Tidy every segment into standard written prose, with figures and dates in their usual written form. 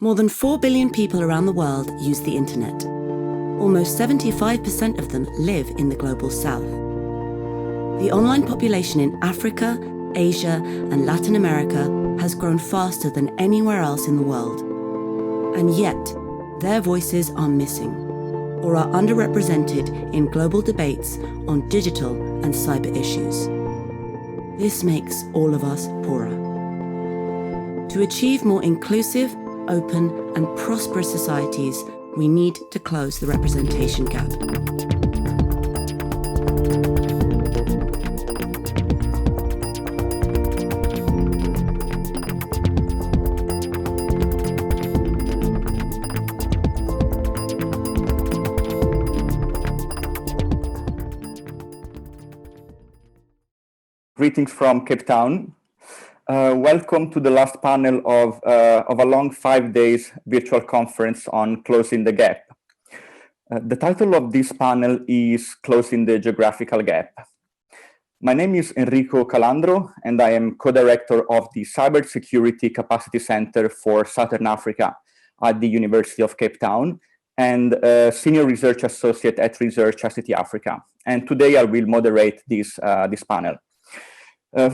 More than 4 billion people around the world use the internet. Almost 75% of them live in the global south. The online population in Africa, Asia, and Latin America has grown faster than anywhere else in the world. And yet, their voices are missing, or are underrepresented in global debates on digital and cyber issues. This makes all of us poorer. To achieve more inclusive, open, and prosperous societies, we need to close the representation gap. Greetings from Cape Town. Welcome to the last panel of a long 5 days virtual conference on Closing the Gap. The title of this panel is Closing the Geographical Gap. My name is Enrico Calandro, and I am co-director of the Cybersecurity Capacity Center for Southern Africa at the University of Cape Town, and Senior Research Associate at Research ICT Africa. And today I will moderate this panel.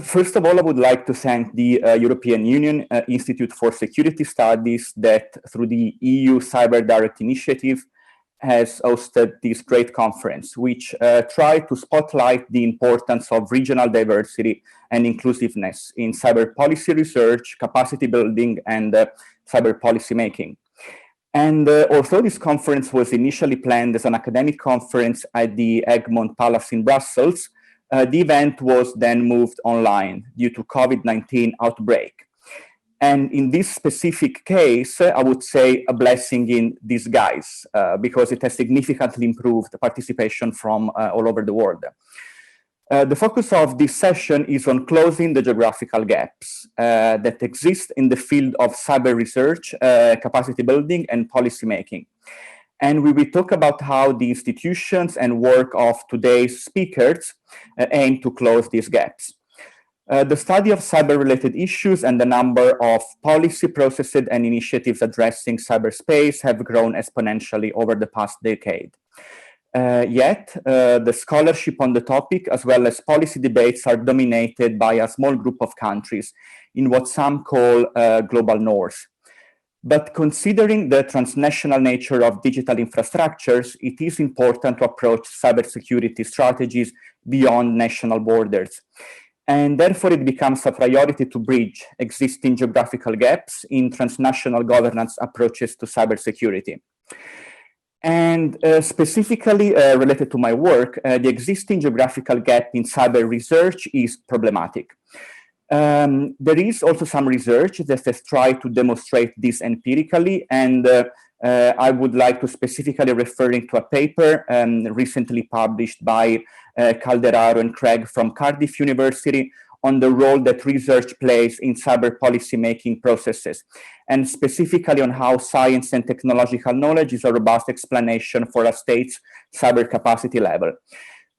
First of all, I would like to thank the European Union Institute for Security Studies that, through the EU Cyber Direct Initiative, has hosted this great conference, which tried to spotlight the importance of regional diversity and inclusiveness in cyber policy research, capacity building, and cyber policy making. And although this conference was initially planned as an academic conference at the Egmont Palace in Brussels, the event was then moved online due to COVID-19 outbreak. And in this specific case, I would say a blessing in disguise, because it has significantly improved the participation from all over the world. The focus of this session is on closing the geographical gaps that exist in the field of cyber research, capacity building, and policy making. And we will talk about how the institutions and work of today's speakers aim to close these gaps. The study of cyber-related issues and the number of policy processes and initiatives addressing cyberspace have grown exponentially over the past decade. Yet, the scholarship on the topic, as well as policy debates, are dominated by a small group of countries in what some call global north. But considering the transnational nature of digital infrastructures, it is important to approach cybersecurity strategies beyond national borders. And therefore, it becomes a priority to bridge existing geographical gaps in transnational governance approaches to cybersecurity. And specifically related to my work, the existing geographical gap in cyber research is problematic. There is also some research that has tried to demonstrate this empirically, and I would like to specifically referring to a paper recently published by Calandro and Craig from Cardiff University on the role that research plays in cyber policy making processes, and specifically on how science and technological knowledge is a robust explanation for a state's cyber capacity level.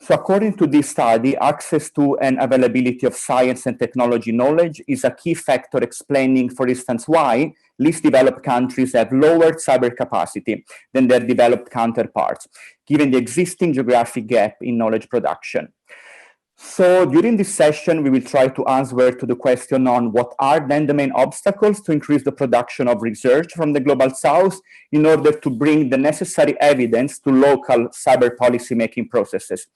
So according to this study, access to and availability of science and technology knowledge is a key factor explaining, for instance, why least developed countries have lower cyber capacity than their developed counterparts, given the existing geographic gap in knowledge production. So during this session, we will try to answer to the question on what are then the main obstacles to increase the production of research from the global south in order to bring the necessary evidence to local cyber policy making processes,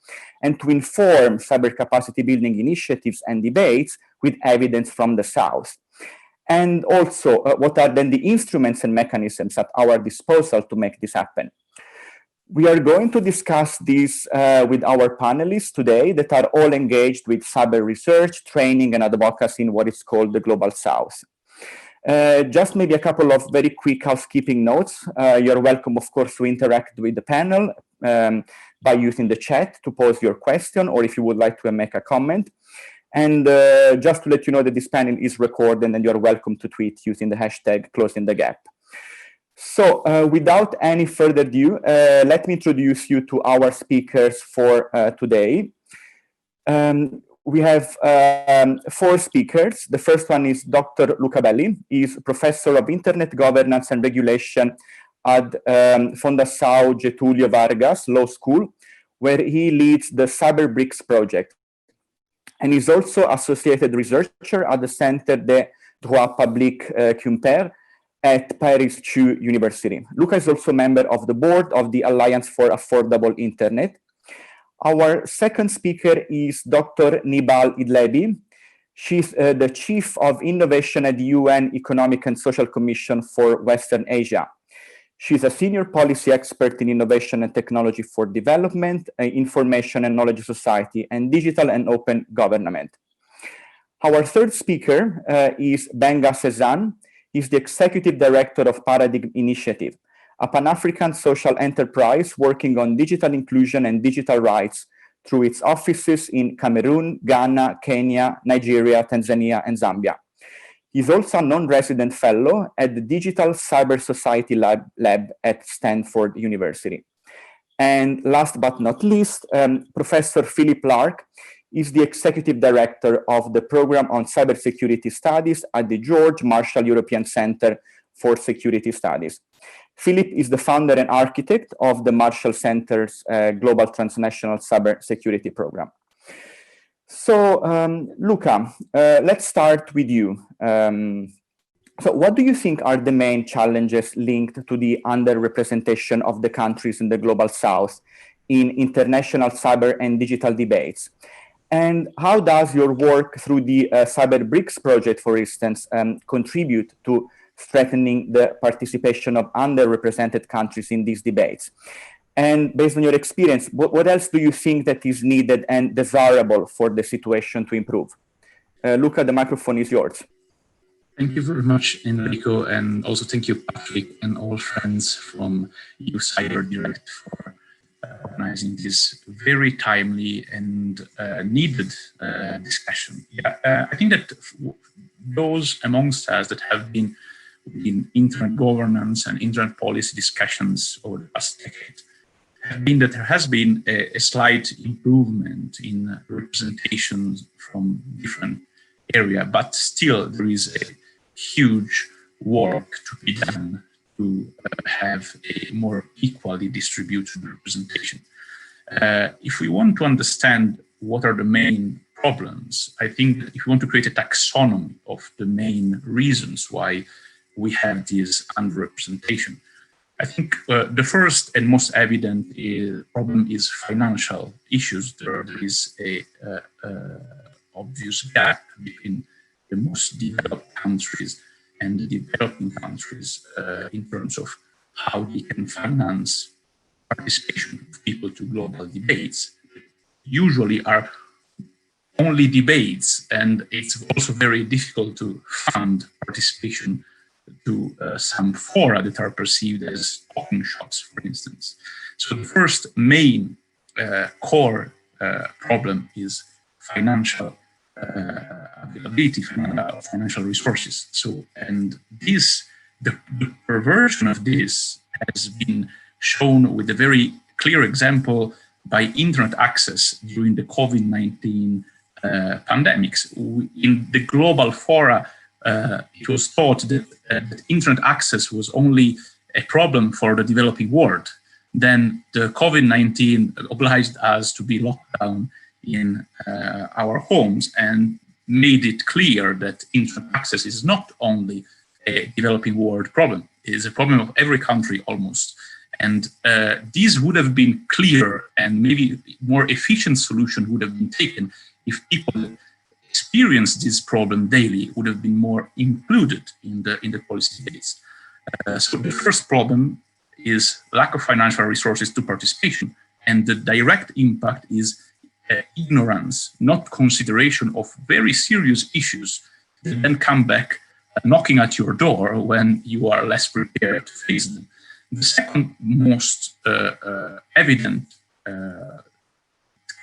and to inform cyber capacity building initiatives and debates with evidence from the south. And also, what are then the instruments and mechanisms at our disposal to make this happen? We are going to discuss this with our panelists today that are all engaged with cyber research, training, and advocacy in what is called the Global South. Just maybe a couple of very quick housekeeping notes. You're welcome, of course, to interact with the panel by using the chat to pose your question, or if you would like to make a comment. And just to let you know that this panel is recorded, and you're welcome to tweet using the hashtag Closing the Gap. So without any further ado, let me introduce you to our speakers for today. we have 4 speakers. The first one is Dr. Luca Belli. He's Professor of Internet Governance and Regulation at Fundação Getúlio Vargas Law School, where he leads the CyberBRICS project. And he's also associated researcher at the Centre de Droit Public Quimper at Paris 2 University. Luca is also a member of the board of the Alliance for Affordable Internet. Our second speaker is Dr. Nibal Idlebi. She's the Chief of Innovation at the UN Economic and Social Commission for Western Asia. She's a senior policy expert in innovation and technology for development, information and knowledge society, and digital and open government. Our third speaker is Gbenga Sesan. He's the Executive Director of Paradigm Initiative, a Pan-African social enterprise working on digital inclusion and digital rights through its offices in Cameroon, Ghana, Kenya, Nigeria, Tanzania, and Zambia. He's also a non-resident fellow at the Digital Cyber Society Lab at Stanford University. And last but not least, Professor Philip Lark is the Executive Director of the Program on Cybersecurity Studies at the George Marshall European Center for Security Studies. Philip is the founder and architect of the Marshall Center's Global Transnational Cybersecurity Program. So, Luca, let's start with you. So what do you think are the main challenges linked to the underrepresentation of the countries in the Global South in international cyber and digital debates? And how does your work through the CyberBRICS project, for instance, contribute to strengthening the participation of underrepresented countries in these debates? And based on your experience, what else do you think that is needed and desirable for the situation to improve? Luca, the microphone is yours. Thank you very much, Enrico, and also thank you, Patrick, and all friends from EU CyberDirect for organizing this very timely and needed discussion. Yeah, I think that those amongst us that have been in internet governance and internet policy discussions over the past decade have been that there has been a slight improvement in representation from different areas, but still there is a huge work to be done to have a more equally distributed representation. If we want to understand what are the main problems, I think if we want to create a taxonomy of the main reasons why we have this underrepresentation, I think the first and most evident problem is financial issues. There is a obvious gap between the most developed countries and the developing countries in terms of how they can finance participation of people to global debates. Usually are only debates, and it's also very difficult to fund participation to some fora that are perceived as talking shops, for instance. So the first main core problem is financial availability, financial resources. So, and this, the perversion of this has been shown with a very clear example by internet access during the COVID-19 pandemics. In the global fora, it was thought that internet access was only a problem for the developing world. Then the COVID-19 obliged us to be locked down in our homes and made it clear that internet access is not only a developing world problem, it is a problem of every country almost. And this would have been clearer, and maybe more efficient solution would have been taken if people experience this problem daily would have been more included in the policy debates. So the first problem is lack of financial resources to participation, and the direct impact is ignorance, not consideration of very serious issues that then come back knocking at your door when you are less prepared to face them. The second most evident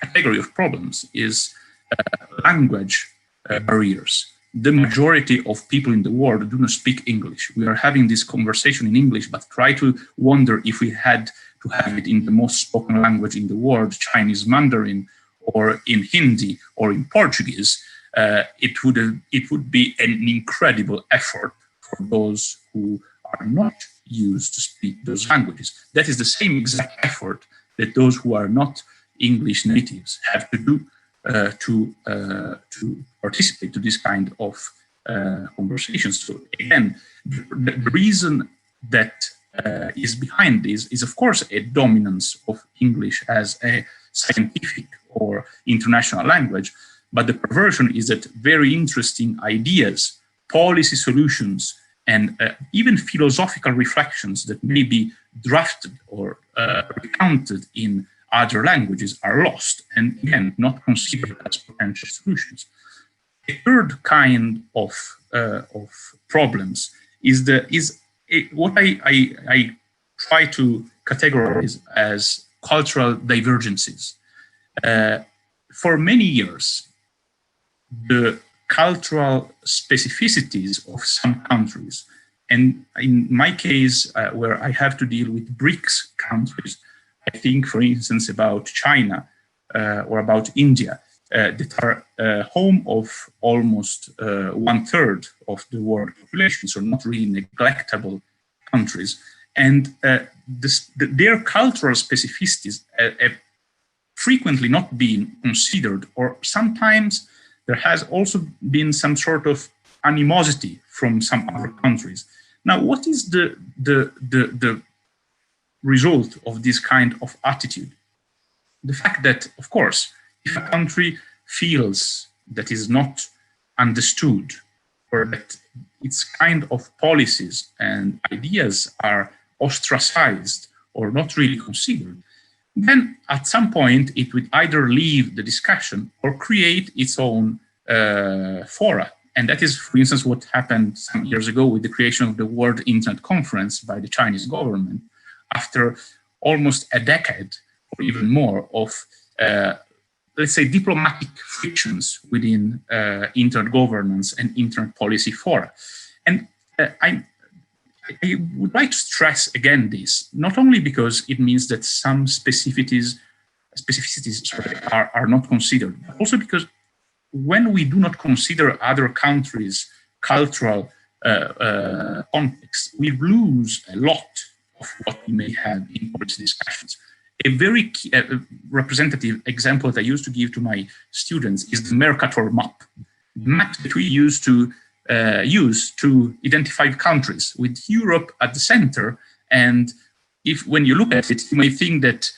category of problems is language barriers. The majority of people in the world do not speak English. We are having this conversation in English, but try to wonder if we had to have it in the most spoken language in the world, Chinese Mandarin, or in Hindi or in Portuguese, it would be an incredible effort for those who are not used to speak those languages. That is the same exact effort that those who are not English natives have to do to participate to this kind of conversations. So again, the reason that is behind this is, of course, a dominance of English as a scientific or international language, but the perversion is that very interesting ideas, policy solutions, and even philosophical reflections that may be drafted or recounted in other languages are lost, and again, not considered as potential solutions. A third kind of problems is what I try to categorize as cultural divergences. For many years, the cultural specificities of some countries, and in my case, where I have to deal with BRICS countries, I think, for instance, about China or about India, that are home of almost 1/3 of the world population, so not really neglectable countries. And their cultural specificities have frequently not been considered, or sometimes there has also been some sort of animosity from some other countries. Now, what is the result of this kind of attitude? The fact that, of course, if a country feels that is not understood, or that its kind of policies and ideas are ostracized or not really considered, then at some point it would either leave the discussion or create its own fora. And that is, for instance, what happened some years ago with the creation of the World Internet Conference by the Chinese government, after almost a decade or even more of, let's say, diplomatic frictions within internet governance and internet policy fora. And I would like to stress again this, not only because it means that some specificities are not considered, but also because when we do not consider other countries' cultural context, we lose a lot of what we may have in policy discussions. A very representative example that I used to give to my students is the Mercator map. The map that we used to use to identify countries with Europe at the center. And when you look at it, you may think that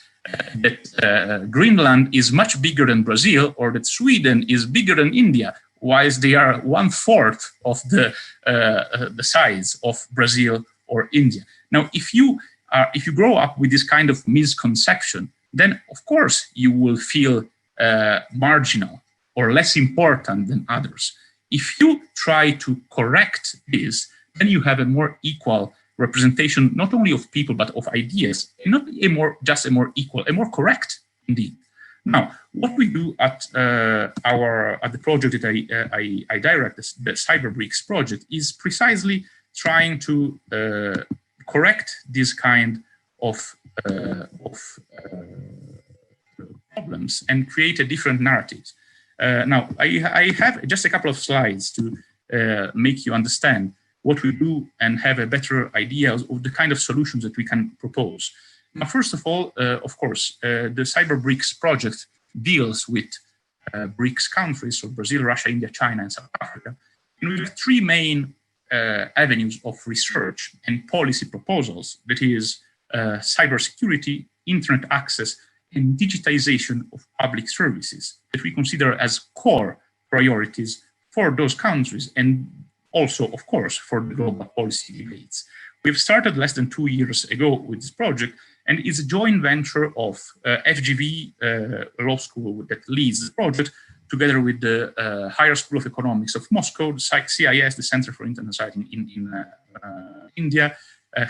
Greenland is much bigger than Brazil, or that Sweden is bigger than India, whilst they are 1/4 of the size of Brazil or India. Now, if you grow up with this kind of misconception, then of course you will feel marginal or less important than others. If you try to correct this, then you have a more equal representation, not only of people, but of ideas, and not just a more equal, a more correct indeed. Now, what we do at the project that I direct, the CyberBRICS project, is precisely trying to correct this kind of problems and create a different narratives. Now, I have just a couple of slides to make you understand what we do and have a better idea of the kind of solutions that we can propose. Now, first of all, of course, the CyberBRICS project deals with BRICS countries, so Brazil, Russia, India, China, and South Africa. And we have three main avenues of research and policy proposals, that is cybersecurity, internet access, and digitization of public services that we consider as core priorities for those countries, and also, of course, for the global policy debates. We've started less than 2 years ago with this project, and it's a joint venture of FGV Law School that leads the project, together with the Higher School of Economics of Moscow, the CIS, the Center for Internet Society in India,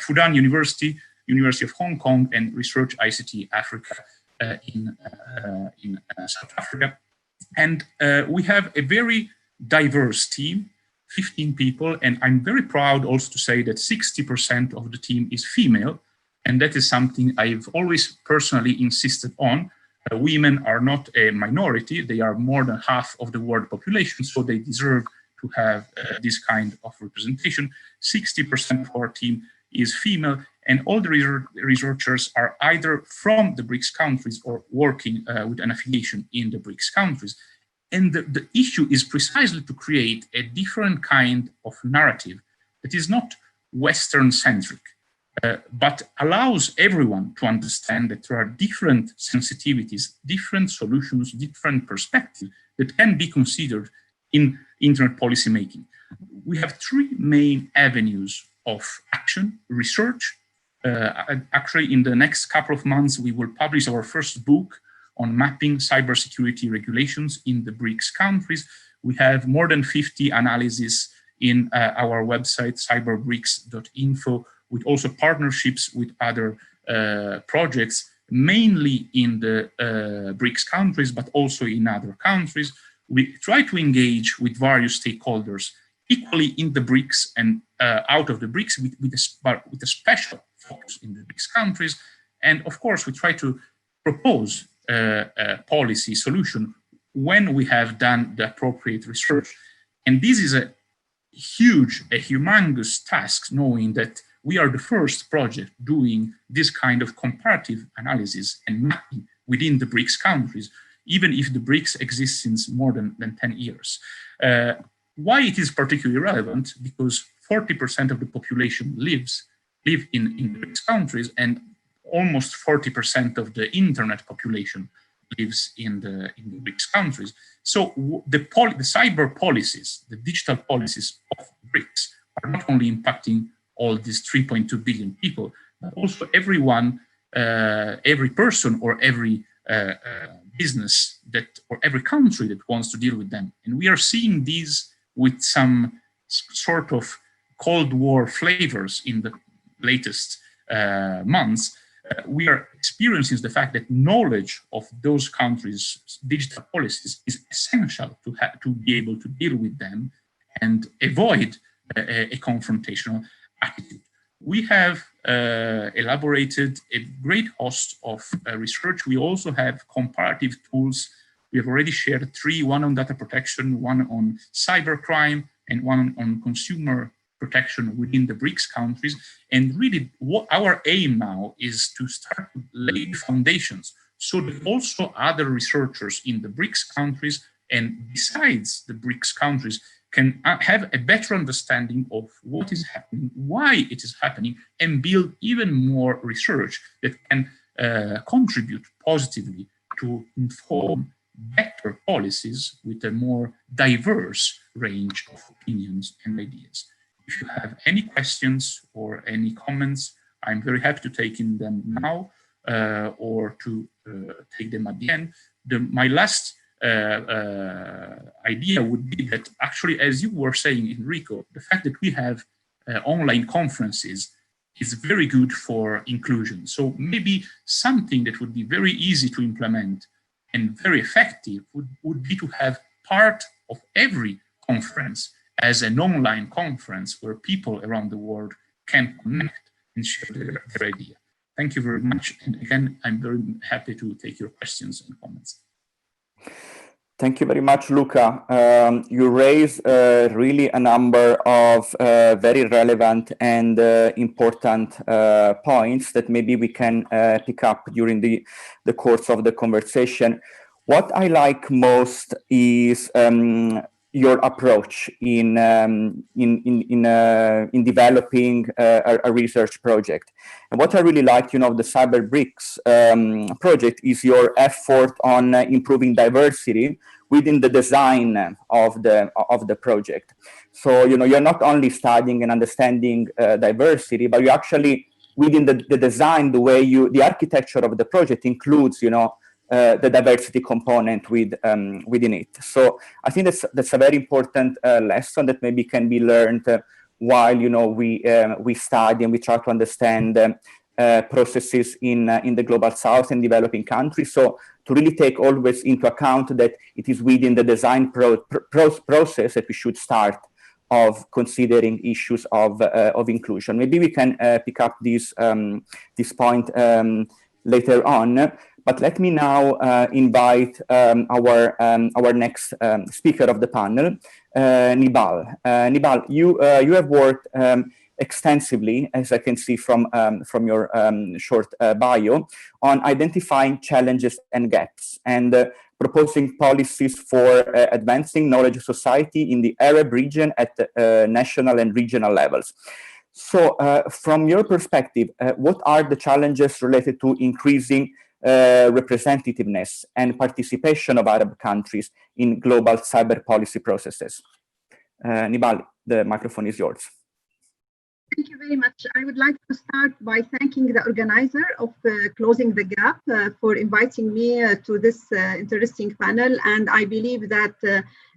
Fudan University, University of Hong Kong, and Research ICT Africa in South Africa. And we have a very diverse team, 15 people, and I'm very proud also to say that 60% of the team is female, and that is something I've always personally insisted on, Women are not a minority, they are more than half of the world population, so they deserve to have this kind of representation. 60% of our team is female, and all the researchers are either from the BRICS countries or working with an affiliation in the BRICS countries. And the issue is precisely to create a different kind of narrative that is not Western-centric, but allows everyone to understand that there are different sensitivities, different solutions, different perspectives that can be considered in internet policy making. We have three main avenues of action: research. Actually, in the next couple of months, we will publish our first book on mapping cybersecurity regulations in the BRICS countries. We have more than 50 analyses in our website, cyberbricks.info, with also partnerships with other projects, mainly in the BRICS countries, but also in other countries. We try to engage with various stakeholders, equally in the BRICS and out of the BRICS, with a special focus in the BRICS countries. And of course, we try to propose a policy solution when we have done the appropriate research. And this is a humongous task, knowing that we are the first project doing this kind of comparative analysis and mapping within the BRICS countries, even if the BRICS exists since more than 10 years. Why it is particularly relevant? Because 40% of the population live in the BRICS countries, and almost 40% of the internet population lives in the BRICS countries. So the cyber policies, the digital policies of BRICS are not only impacting all these 3.2 billion people, but also everyone, every person or every business or every country that wants to deal with them. And we are seeing these with some sort of Cold War flavors in the latest months. We are experiencing the fact that knowledge of those countries' digital policies is essential to be able to deal with them and avoid a confrontational attitude. We have elaborated a great host of research. We also have comparative tools. We have already shared three: one on data protection, one on cybercrime, and one on consumer protection within the BRICS countries. And really, what our aim now is to start to lay the foundations so that also other researchers in the BRICS countries and besides the BRICS countries can have a better understanding of what is happening, why it is happening, and build even more research that can contribute positively to inform better policies with a more diverse range of opinions and ideas. If you have any questions or any comments, I'm very happy to take in them now or to take them at the end. My last idea would be that actually, as you were saying, Enrico, the fact that we have online conferences is very good for inclusion. So maybe something that would be very easy to implement and very effective would be to have part of every conference as an online conference where people around the world can connect and share their idea. Thank you very much. And again, I'm very happy to take your questions and comments. Thank you very much, Luca. You raise really a number of very relevant and important points that maybe we can pick up during the course of the conversation. What I like most is your approach in developing a research project. And what I really like, the CyberBRICS project is your effort on improving diversity within the design of the project. So, you're not only studying and understanding diversity, but you actually, within the design, the architecture of the project includes, the diversity component within it. So I think that's a very important lesson that maybe can be learned while we study and we try to understand processes in the global south and developing countries. So to really take always into account that it is within the design process that we should start of considering issues of inclusion. Maybe we can pick up this point later on. But let me now invite our next speaker of the panel, Nibal. Nibal, you have worked extensively, as I can see from your short bio, on identifying challenges and gaps and proposing policies for advancing knowledge society in the Arab region at national and regional levels. So from your perspective, what are the challenges related to increasing representativeness and participation of Arab countries in global cyber policy processes? Nibal, the microphone is yours. Thank you very much. I would like to start by thanking the organizer of Closing the Gap for inviting me to this interesting panel. And I believe that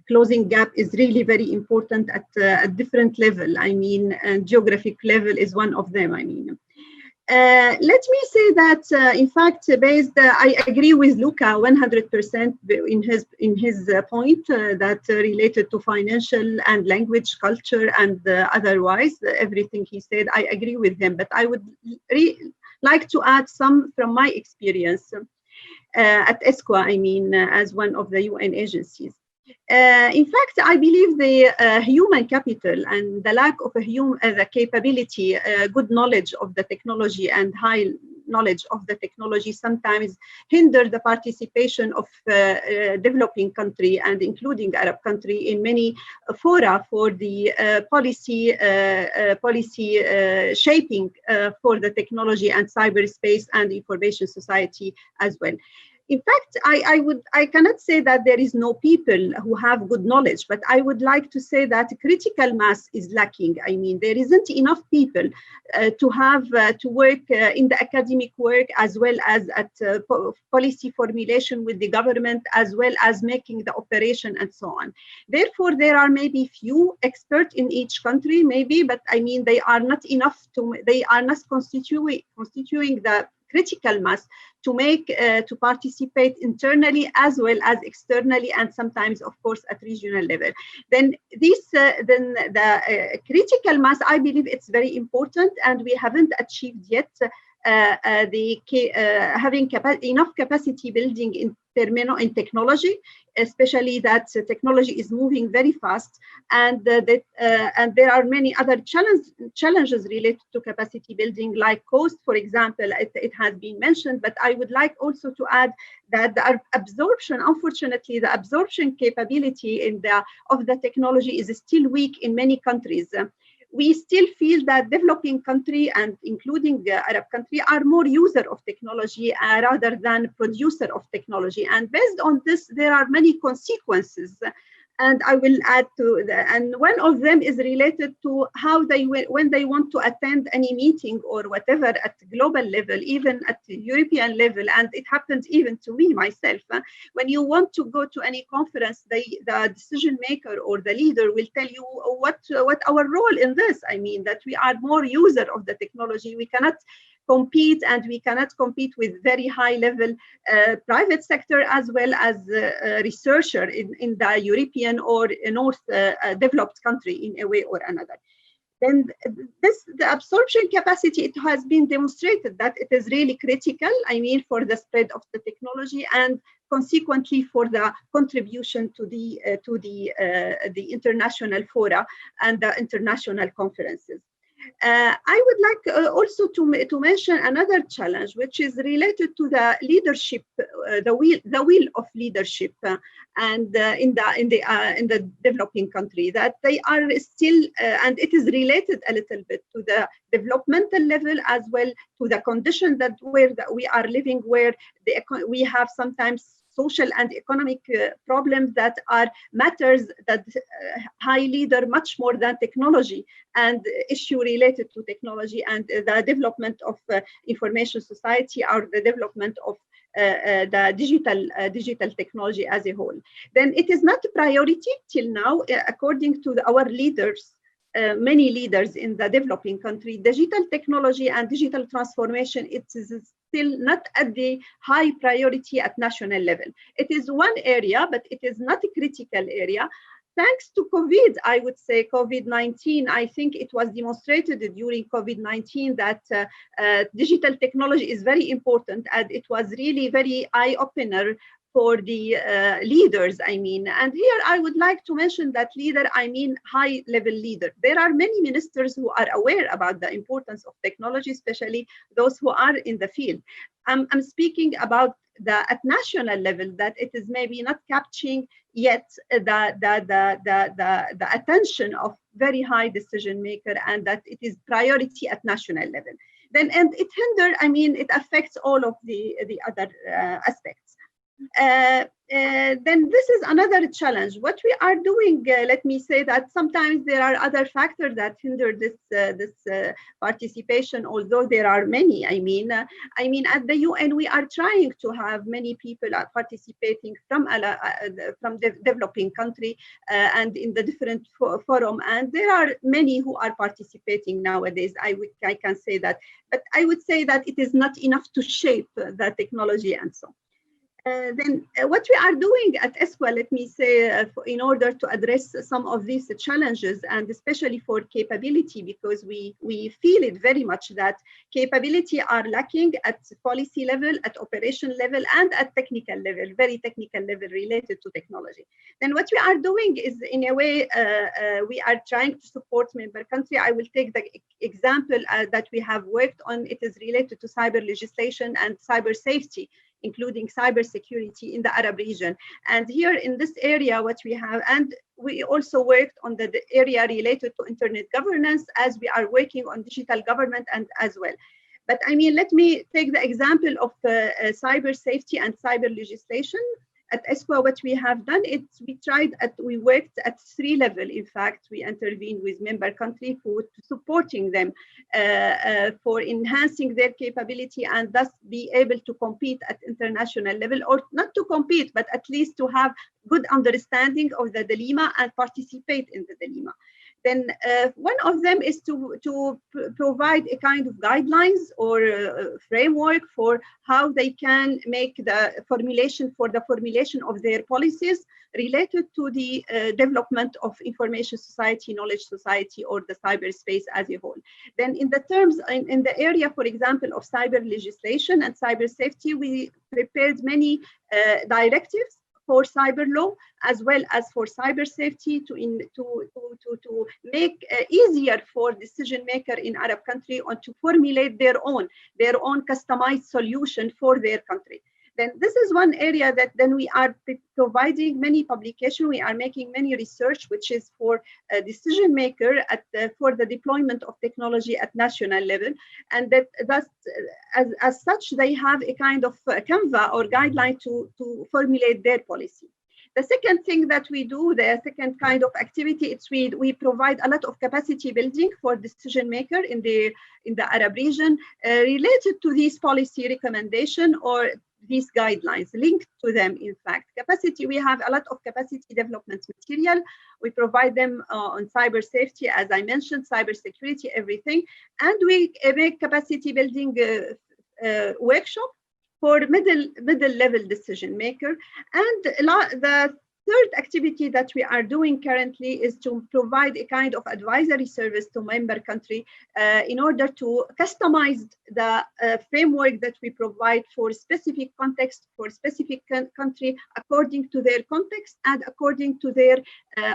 Closing Gap is really very important at a different level. I mean, geographic level is one of them, I mean. Let me say that, in fact, I agree with Luca 100% in his point that related to financial and language, culture, and otherwise, everything he said, I agree with him. But I would like to add some from my experience at ESCWA, I mean, as one of the UN agencies. In fact, I believe the human capital and the lack of the capability, good knowledge of the technology and high knowledge of the technology sometimes hinder the participation of developing country and including Arab country in many fora for the policy shaping for the technology and cyberspace and information society as well. In fact, I cannot say that there is no people who have good knowledge, but I would like to say that critical mass is lacking. I mean, there isn't enough people to work in the academic work as well as at policy formulation with the government, as well as making the operation and so on. Therefore, there are maybe few experts in each country, maybe, but I mean, they are not enough they are not constituting the critical mass to make to participate internally as well as externally, and sometimes, of course, at regional level. Then the critical mass, I believe it's very important, and we haven't achieved yet having enough capacity building in technology, especially that technology is moving very fast, and and there are many other challenges related to capacity building, like cost, for example. It has been mentioned, but I would like also to add that the absorption, unfortunately, the absorption capability of the technology is still weak in many countries. We still feel that developing country and including the Arab country are more user of technology rather than producer of technology. And based on this, there are many consequences. And I will add to that. And one of them is related to how when they want to attend any meeting or whatever at global level, even at the European level, and it happens even to me myself. When you want to go to any conference, the decision maker or the leader will tell you what our role in this. I mean, that we are more user of the technology. We cannot compete, and we cannot compete with very high level private sector as well as researcher in the European or North developed country in a way or another. Then the absorption capacity, it has been demonstrated that it is really critical, I mean, for the spread of the technology and consequently for the contribution to the international fora and the international conferences. I would like also to mention another challenge, which is related to the leadership, the will of leadership, and in the developing country, that they are still, and it is related a little bit to the developmental level as well, to the condition that we are living, where we have sometimes social and economic problems that are matters that high leader much more than technology and issue related to technology and the development of information society or the development of the digital technology as a whole. Then it is not a priority till now, according to our leaders. Many leaders in the developing country, digital technology and digital transformation, it is still not at the high priority at national level. It is one area, but it is not a critical area. thanks to COVID, I would say COVID-19, I think it was demonstrated during COVID-19 that digital technology is very important, and it was really very eye-opener for the leaders, I mean. And here I would like to mention that leader, I mean high-level leader. There are many ministers who are aware about the importance of technology, especially those who are in the field. I'm speaking about at national level, that it is maybe not capturing yet the attention of very high decision maker, and that it is priority at national level. Then, and it I mean, it affects all of the other aspects. Then this is another challenge. What we are doing, let me say that sometimes there are other factors that hinder this participation, although there are many. I mean, at the UN, we are trying to have many people participating from the developing country and in the different forum, and there are many who are participating nowadays. I can say that, but I would say that it is not enough to shape the technology and so on. Then what we are doing at ESCWA, let me say, in order to address some of these challenges, and especially for capability, because we feel it very much that capability are lacking at policy level, at operation level, and at technical level, very technical level related to technology. Then what we are doing is, in a way, we are trying to support member country. I will take the example that we have worked on. It is related to cyber legislation and cyber safety, including cybersecurity in the Arab region. And here in this area, what we have, and we also worked on the area related to internet governance, as we are working on digital government and as well. But I mean, let me take the example of cyber safety and cyber legislation. At ESCWA, what we have done is we worked at 3 levels. In fact, we intervened with member countries for supporting them for enhancing their capability and thus be able to compete at international level, or not to compete, but at least to have good understanding of the dilemma and participate in the dilemma. Then one of them is to provide a kind of guidelines or framework for how they can make the formulation of their policies related to the development of information society, knowledge society, or the cyberspace as a whole. Then in the terms, in the area, for example, of cyber legislation and cyber safety, we prepared many directives for cyber law, as well as for cyber safety, to make easier for decision maker in Arab country on to formulate their own customized solution for their country. Then this is one area that then we are providing many publications. We are making many research, which is for a decision maker for the deployment of technology at national level, and that's as such they have a kind of canvas or guideline to formulate their policy. The second thing that we do, the second kind of activity, it's we provide a lot of capacity building for decision maker in the Arab region related to these policy recommendation or these guidelines linked to them. In fact, capacity, we have a lot of capacity development material. We provide them on cyber safety, as I mentioned, cyber security, everything. And we make capacity building workshop for middle level decision maker. And the third activity that we are doing currently is to provide a kind of advisory service to member country in order to customize the framework that we provide for specific context, for specific country, according to their context and according to their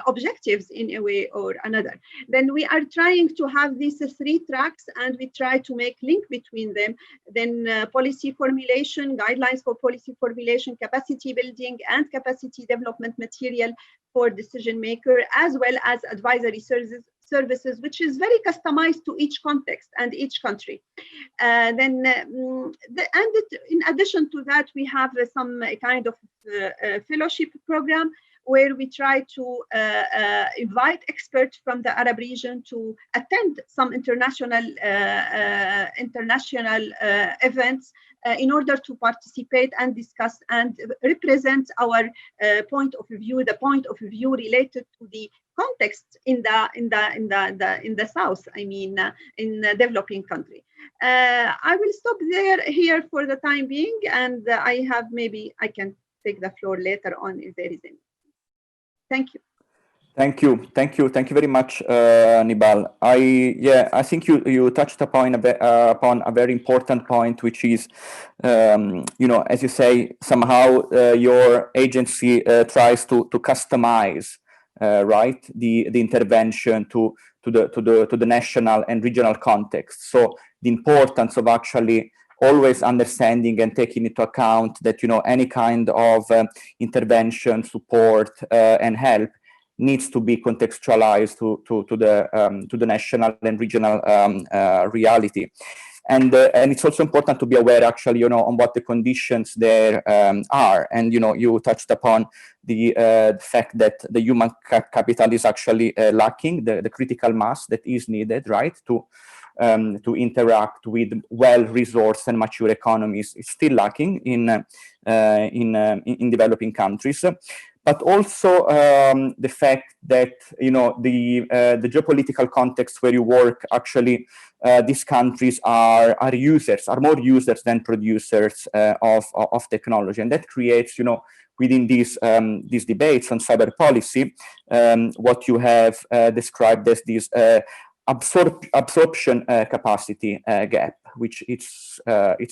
objectives in a way or another. Then we are trying to have these 3 tracks, and we try to make link between them. Then policy formulation, guidelines for policy formulation, capacity building, and capacity development material for decision maker, as well as advisory services, which is very customized to each context and each country. In addition to that, we have some kind of fellowship program where we try to invite experts from the Arab region to attend some international events in order to participate and discuss and represent our point of view, the point of view related to the context in the south. I mean, in the developing country. I will stop here for the time being, and maybe I can take the floor later on if there is any. Thank you. Thank you very much, Nibal. I think you touched upon a very important point, which is, as you say, somehow your agency tries to customize, right, the intervention to the national and regional context. So the importance of actually always understanding and taking into account that any kind of intervention, support, and help needs to be contextualized to the national and regional reality. And it's also important to be aware, actually, on what the conditions there are. And you touched upon the fact that the human capital is actually lacking, the critical mass that is needed, right, to interact with well-resourced and mature economies. It's still lacking in developing countries. But also the fact that the geopolitical context where you work, actually these countries are more users than producers of technology, and that creates within these debates on cyber policy what you have described as this absorption capacity gap, which it's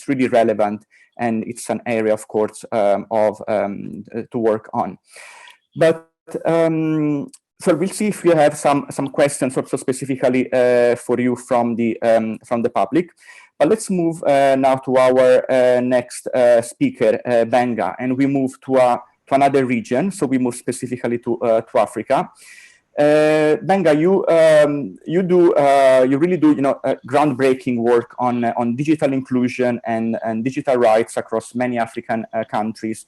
really relevant, and it's an area, of course, to work on. But so we'll see if we have some questions also specifically for you from the public. But let's move now to our next speaker, Gbenga, and we move to another region. So we move specifically to Africa. Gbenga, you really do groundbreaking work on digital inclusion and digital rights across many African countries,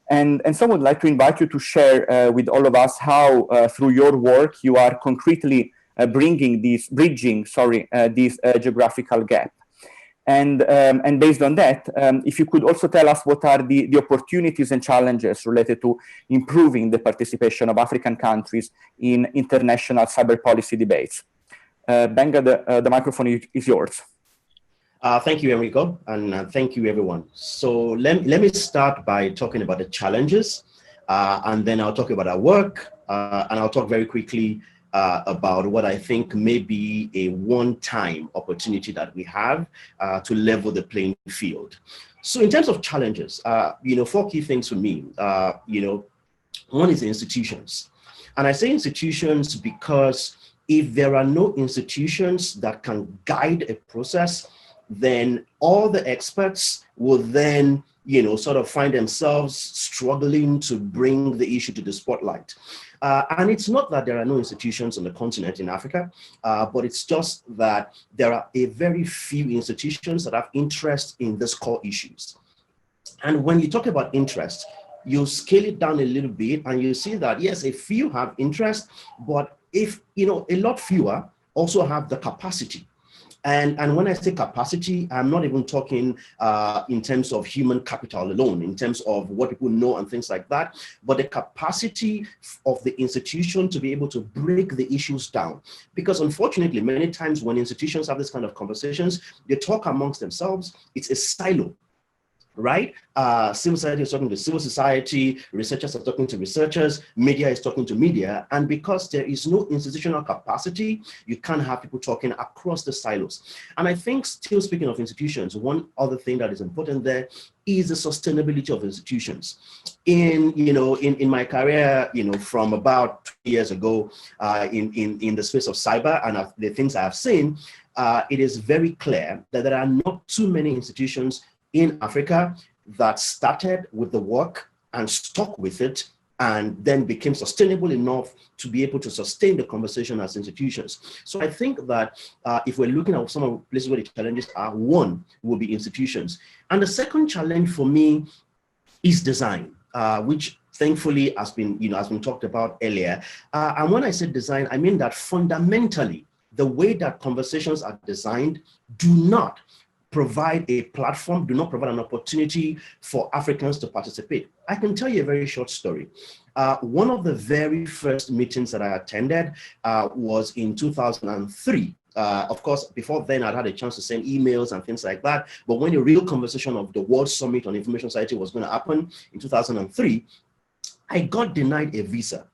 and so I would like to invite you to share with all of us how through your work you are concretely bridging this geographical gap. And based on that, if you could also tell us what are the opportunities and challenges related to improving the participation of African countries in international cyber policy debates. Gbenga, the microphone is yours. Thank you, Enrico, and thank you, everyone. So let me start by talking about the challenges, and then I'll talk about our work, and I'll talk very quickly about what I think may be a one-time opportunity that we have to level the playing field. So in terms of challenges, 4 key things for me. One is institutions. And I say institutions because if there are no institutions that can guide a process, then all the experts will then sort of find themselves struggling to bring the issue to the spotlight. And it's not that there are no institutions on the continent in Africa, but it's just that there are a very few institutions that have interest in these core issues. And when you talk about interest, you scale it down a little bit and you see that, yes, a few have interest, but if, a lot fewer also have the capacity. And when I say capacity, I'm not even talking in terms of human capital alone, in terms of what people know and things like that, but the capacity of the institution to be able to break the issues down. Because unfortunately, many times when institutions have this kind of conversations, they talk amongst themselves, it's a silo. Right? Civil society is talking to civil society, researchers are talking to researchers, media is talking to media. And because there is no institutional capacity, you can't have people talking across the silos. And I think, still speaking of institutions, one other thing that is important there is the sustainability of institutions. In my career, from about 2 years ago, in the space of cyber and the things I have seen, it is very clear that there are not too many institutions in Africa that started with the work and stuck with it and then became sustainable enough to be able to sustain the conversation as institutions. So I think that if we're looking at some of the places where the challenges are, one will be institutions. And the second challenge for me is design, which thankfully has been talked about earlier. And when I say design, I mean that fundamentally, the way that conversations are designed do not provide a platform, do not provide an opportunity for Africans to participate. I can tell you a very short story. One of the very first meetings that I attended was in 2003. Of course, before then, I'd had a chance to send emails and things like that. But when the real conversation of the World Summit on Information Society was going to happen in 2003, I got denied a visa.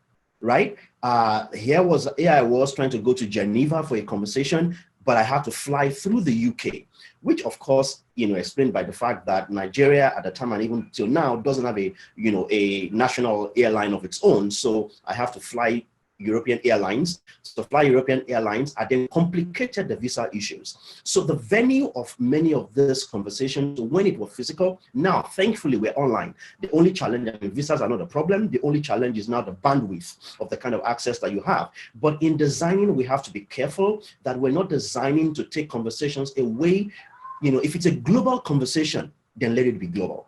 right? Here I was trying to go to Geneva for a conversation, but I had to fly through the UK, which of course, explained by the fact that Nigeria at the time and even till now doesn't have a national airline of its own. So I have to fly European airlines. So fly European airlines are then complicated the visa issues. So the venue of many of these conversations, when it was physical, now thankfully we're online. The only challenge, visas are not a problem. The only challenge is now the bandwidth of the kind of access that you have. But in designing, we have to be careful that we're not designing to take conversations away. If it's a global conversation, then let it be global.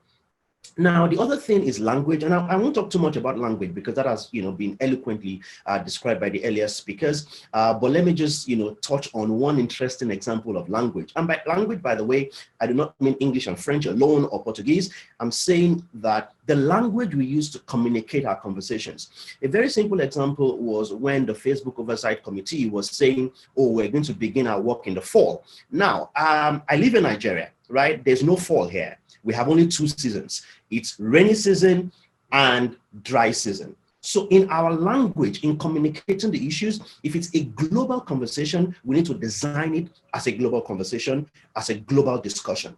Now, the other thing is language, and I won't talk too much about language because that has, been eloquently described by the earlier speakers. But let me just, touch on one interesting example of language. And by language, by the way, I do not mean English and French alone or Portuguese. I'm saying that the language we use to communicate our conversations. A very simple example was when the Facebook Oversight Committee was saying, oh, we're going to begin our work in the fall. Now, I live in Nigeria, right? There's no fall here. We have only 2 seasons. It's rainy season and dry season. So in our language, in communicating the issues, if it's a global conversation, we need to design it as a global conversation, as a global discussion.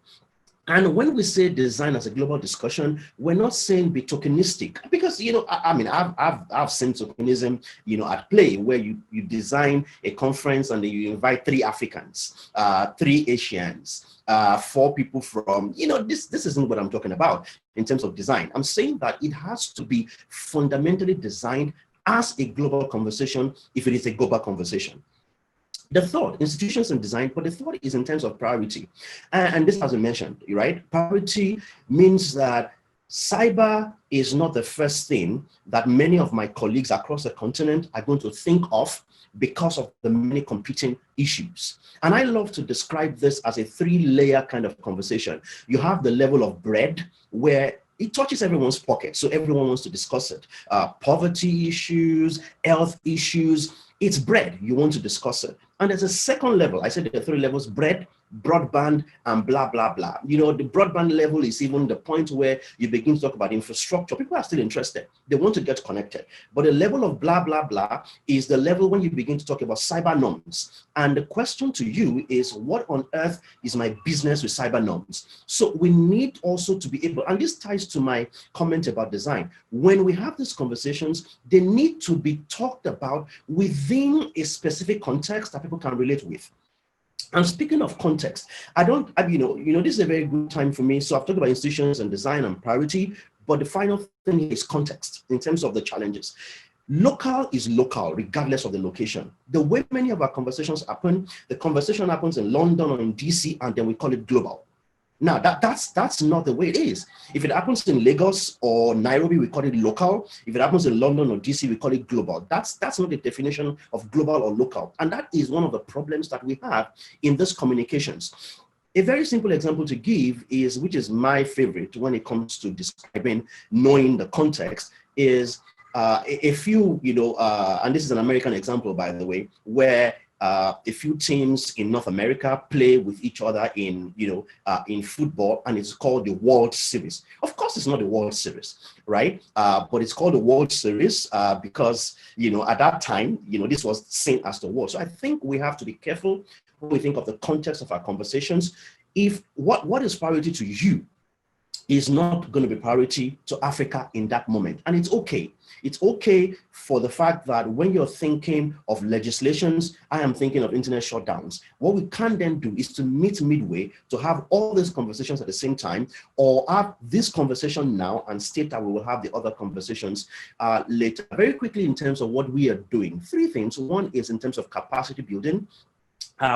And when we say design as a global discussion, we're not saying be tokenistic, because I've seen tokenism at play, where you design a conference and then you invite 3 Africans, 3 Asians, 4 people from this isn't what I'm talking about in terms of design. I'm saying that it has to be fundamentally designed as a global conversation if it is a global conversation. The third, institutions and design, but the third is in terms of priority. And this has been mentioned, right? Priority means that cyber is not the first thing that many of my colleagues across the continent are going to think of because of the many competing issues. And I love to describe this as a 3-layer kind of conversation. You have the level of bread, where it touches everyone's pocket, so everyone wants to discuss it. Poverty issues, health issues, it's bread, you want to discuss it. And there's a second level. I said there are 3 levels: bread, broadband, and blah, blah, blah. The broadband level is even the point where you begin to talk about infrastructure. People are still interested. They want to get connected. But the level of blah, blah, blah is the level when you begin to talk about cyber norms. And the question to you is, what on earth is my business with cyber norms? So we need also to be able, and this ties to my comment about design. When we have these conversations, they need to be talked about within a specific context that people can relate with. And speaking of context, this is a very good time for me. So I've talked about institutions and design and priority, but the final thing is context in terms of the challenges. Local is local, regardless of the location. The way many of our conversations happen, the conversation happens in London or in DC, and then we call it global. Now, that's not the way it is. If it happens in Lagos or Nairobi, we call it local. If it happens in London or DC, we call it global. That's not the definition of global or local. And that is one of the problems that we have in these communications. A very simple example to give is, which is my favorite when it comes to describing knowing the context, is a few, and this is an American example, by the way, where a few teams in North America play with each other in football, and it's called the World Series. Of course, it's not the World Series, right? But it's called the World Series because, at that time, this was seen as the world. So I think we have to be careful when we think of the context of our conversations. If what is priority to you is not going to be priority to Africa in that moment. And it's okay. It's okay for the fact that when you're thinking of legislations, I am thinking of internet shutdowns. What we can then do is to meet midway, to have all these conversations at the same time, or have this conversation now and state that we will have the other conversations later. Very quickly, in terms of what we are doing, 3 things. One is in terms of capacity building.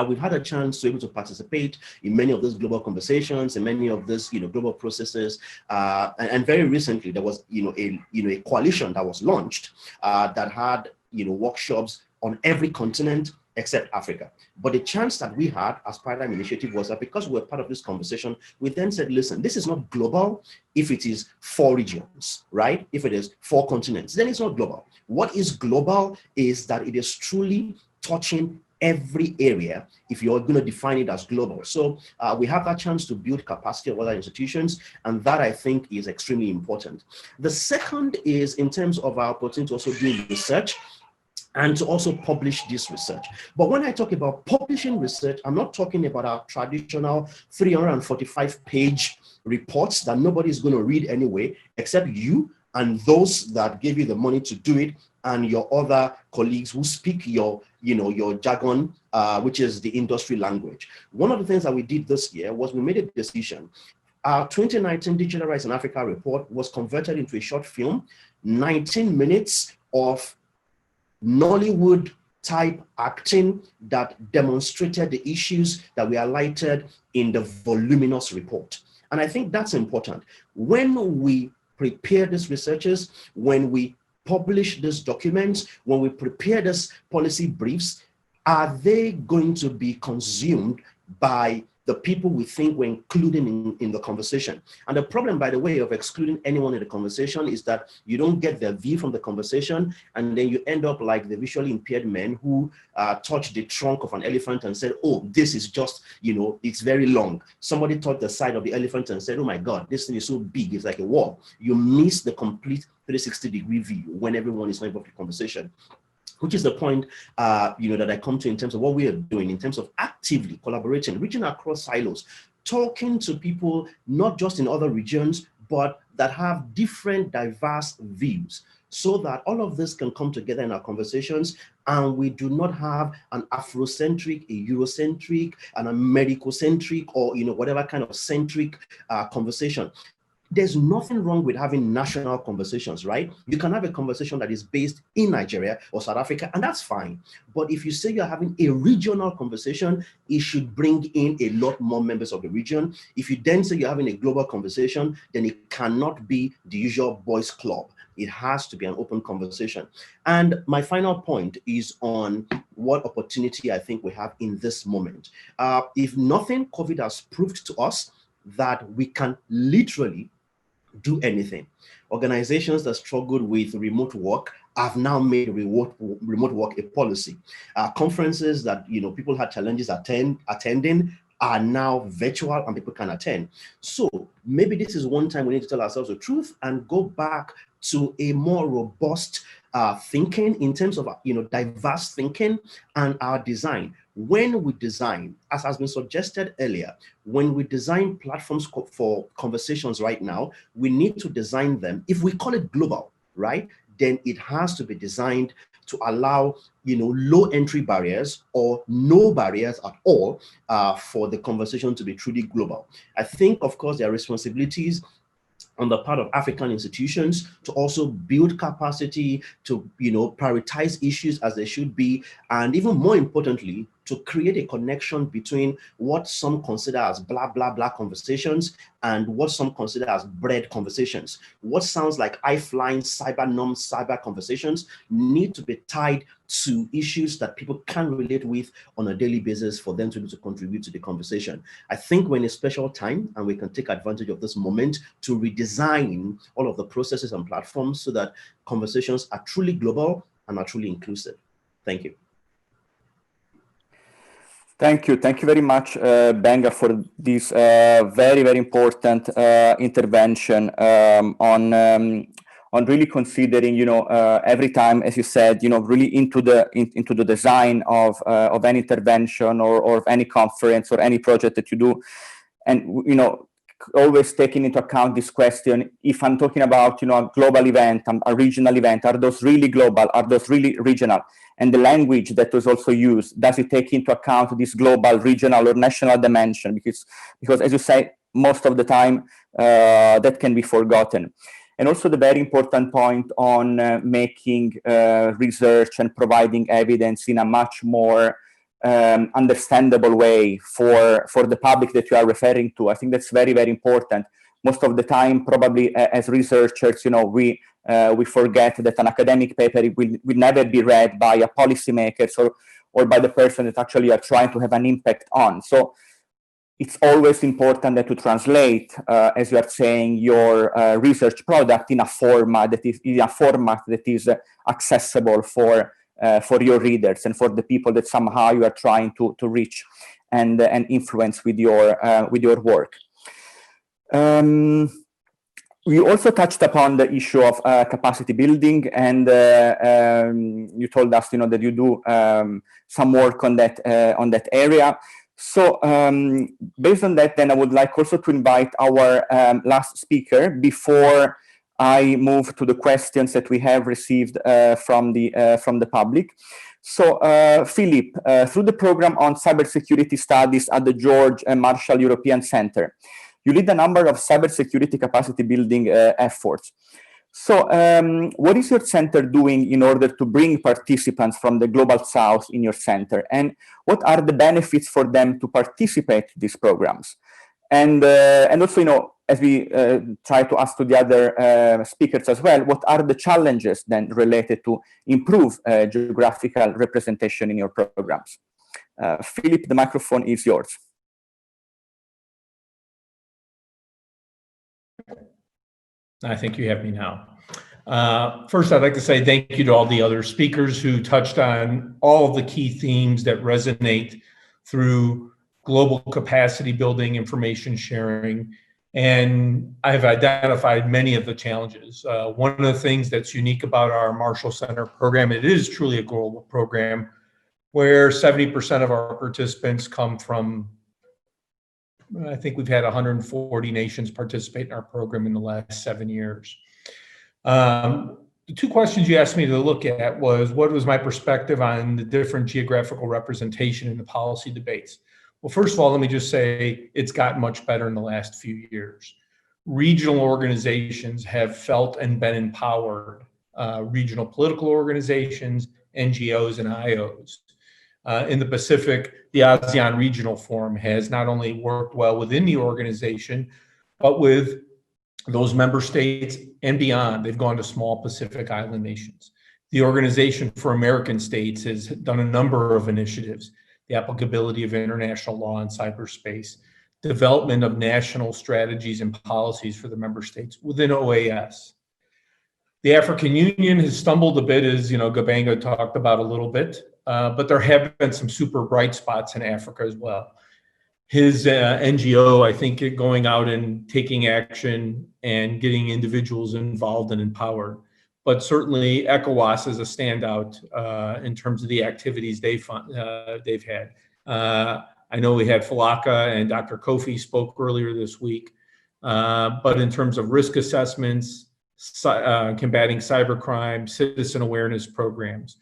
We've had a chance to be able to participate in many of those global conversations and many of these, global processes. And very recently, there was, a coalition that was launched that had, workshops on every continent except Africa. But the chance that we had as Paradigm Initiative was that because we were part of this conversation, we then said, listen, this is not global if it is 4 regions, right? If it is 4 continents, then it's not global. What is global is that it is truly touching every area if you're going to define it as global. So we have that chance to build capacity of other institutions, and that I think is extremely important. The second is in terms of our opportunity to also do research and to also publish this research. But when I talk about publishing research, I'm not talking about our traditional 345-page reports that nobody's going to read anyway, except you and those that gave you the money to do it, and your other colleagues who speak your jargon, which is the industry language. One of the things that we did this year was we made a decision. Our 2019 Digital Rights in Africa report was converted into a short film, 19 minutes of Nollywood type acting that demonstrated the issues that we highlighted in the voluminous report. And I think that's important. When we prepare these researches, when we publish these documents, when we prepare these policy briefs, are they going to be consumed by the people we think we're including in the conversation? And the problem, by the way, of excluding anyone in the conversation is that you don't get their view from the conversation, and then you end up like the visually impaired men who touched the trunk of an elephant and said, oh, this is just, it's very long. Somebody touched the side of the elephant and said, oh my God, this thing is so big, it's like a wall. You miss the complete 360-degree view when everyone is not involved in the conversation. Which is the point, that I come to in terms of what we are doing, in terms of actively collaborating, reaching across silos, talking to people, not just in other regions, but that have different diverse views, so that all of this can come together in our conversations, and we do not have an Afrocentric, a Eurocentric, an Americocentric, or whatever kind of centric conversation. There's nothing wrong with having national conversations, right? You can have a conversation that is based in Nigeria or South Africa, and that's fine. But if you say you're having a regional conversation, it should bring in a lot more members of the region. If you then say you're having a global conversation, then it cannot be the usual boys club. It has to be an open conversation. And my final point is on what opportunity I think we have in this moment. If nothing, COVID has proved to us that we can literally do anything. Organizations that struggled with remote work have now made remote work a policy. Conferences that people had challenges attending are now virtual and people can attend. So maybe this is one time we need to tell ourselves the truth and go back to a more robust thinking in terms of diverse thinking and our design. When we design, as has been suggested earlier, when we design platforms for conversations right now, we need to design them. If we call it global, right, then it has to be designed to allow low entry barriers or no barriers at all for the conversation to be truly global. I think, of course, there are responsibilities on the part of African institutions to also build capacity, to prioritize issues as they should be, and even more importantly, to create a connection between what some consider as blah, blah, blah conversations and what some consider as bread conversations. What sounds like high-flying cyber norm cyber conversations need to be tied to issues that people can relate with on a daily basis for them to be able to contribute to the conversation. I think we're in a special time and we can take advantage of this moment to redesign all of the processes and platforms so that conversations are truly global and are truly inclusive. Thank you. Thank you very much, Gbenga, for this very, very important intervention on really considering, every time, as you said, really into the design of any intervention or any conference or any project that you do, and always taking into account this question: if I'm talking about a global event, a regional event, are those really global? Are those really regional? And the language that was also used, does it take into account this global, regional, or national dimension? Because as you say, most of the time that can be forgotten. And also the very important point on making research and providing evidence in a much more understandable way for the public that you are referring to. I think that's very, very important. Most of the time, probably as researchers, we forget that an academic paper will never be read by a policymaker or by the person that actually are trying to have an impact on. So it's always important that to translate, as you are saying, your research product in a format that is accessible for for your readers and for the people that somehow you are trying to reach and influence with your work. We also touched upon the issue of capacity building, and you told us, that you do some work on that area. So based on that, then I would like also to invite our last speaker before I move to the questions that we have received from the public. So Philip, through the program on cybersecurity studies at the George Marshall European Center, you lead a number of cybersecurity capacity building efforts. So what is your center doing in order to bring participants from the Global South in your center? And what are the benefits for them to participate in these programs? And also, as we try to ask to the other speakers as well, what are the challenges then related to improve geographical representation in your programs? Philip, the microphone is yours. I think you have me now. First, I'd like to say thank you to all the other speakers who touched on all of the key themes that resonate through global capacity building, information sharing, and I've identified many of the challenges. One of the things that's unique about our Marshall Center program, it is truly a global program where 70% of our participants come from, I think we've had 140 nations participate in our program in the last 7 years. The two questions you asked me to look at was, what was my perspective on the different geographical representation in the policy debates? Well, first of all, let me just say it's gotten much better in the last few years. Regional organizations have felt and been empowered, regional political organizations, NGOs, and IOs. In the Pacific, the ASEAN Regional Forum has not only worked well within the organization, but with those member states and beyond. They've gone to small Pacific Island nations. The Organization for American States has done a number of initiatives: the applicability of international law in cyberspace, development of national strategies and policies for the member states within OAS. The African Union has stumbled a bit, as Gbenga talked about a little bit, but there have been some super bright spots in Africa as well. His NGO, I think, going out and taking action and getting individuals involved and empowered. But certainly ECOWAS is a standout in terms of the activities they've had. I know we had Falaka and Dr. Kofi spoke earlier this week, but in terms of risk assessments, combating cybercrime, citizen awareness programs.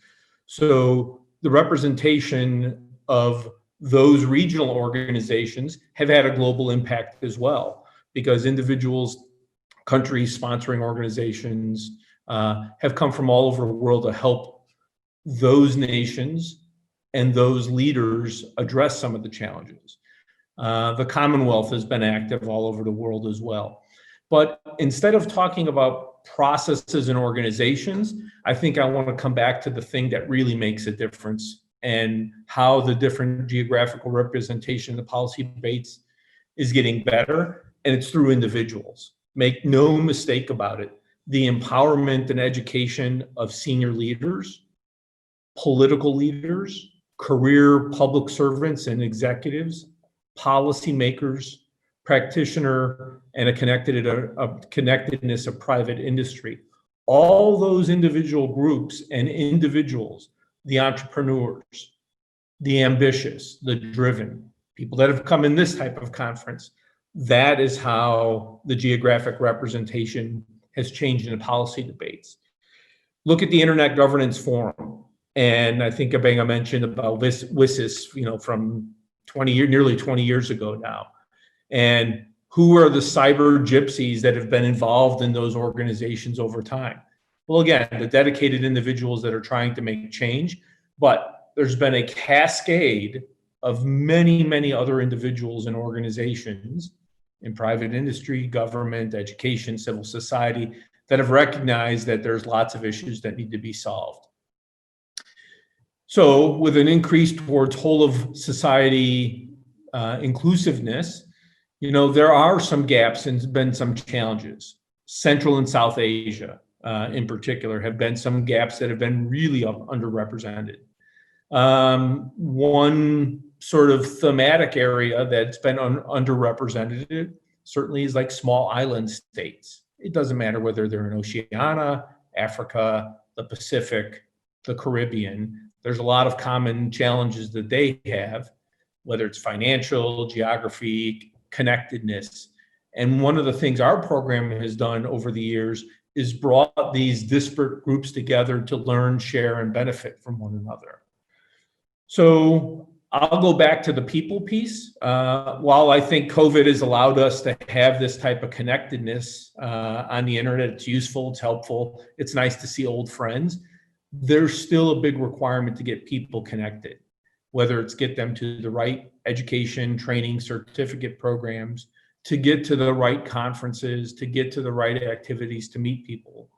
So the representation of those regional organizations have had a global impact as well, because individuals, countries, sponsoring organizations have come from all over the world to help those nations and those leaders address some of the challenges. The Commonwealth has been active all over the world as well. But instead of talking about processes and organizations, I think I want to come back to the thing that really makes a difference and how the different geographical representation in the policy debates is getting better, and it's through individuals. Make no mistake about it. The empowerment and education of senior leaders, political leaders, career public servants and executives, policymakers, practitioner, and a connectedness of private industry. All those individual groups and individuals, the entrepreneurs, the ambitious, the driven, people that have come in this type of conference, that is how the geographic representation has changed in the policy debates. Look at the Internet Governance Forum. And I think Gbenga mentioned about WSIS, from nearly 20 years ago now. And who are the cyber gypsies that have been involved in those organizations over time? Well, again, the dedicated individuals that are trying to make change, but there's been a cascade of many, many other individuals and organizations in private industry, government, education, civil society that have recognized that there's lots of issues that need to be solved. So with an increase towards whole of society inclusiveness, there are some gaps and been some challenges. Central and South Asia, in particular have been some gaps that have been really underrepresented. One sort of thematic area that's been underrepresented certainly is like small island states. It doesn't matter whether they're in Oceania, Africa, the Pacific, the Caribbean. There's a lot of common challenges that they have, whether it's financial, geography, connectedness. And one of the things our program has done over the years is brought these disparate groups together to learn, share, and benefit from one another. So I'll go back to the people piece. While I think COVID has allowed us to have this type of connectedness on the internet, it's useful, it's helpful, it's nice to see old friends, there's still a big requirement to get people connected, whether it's get them to the right education, training, certificate programs, to get to the right conferences, to get to the right activities, to meet people.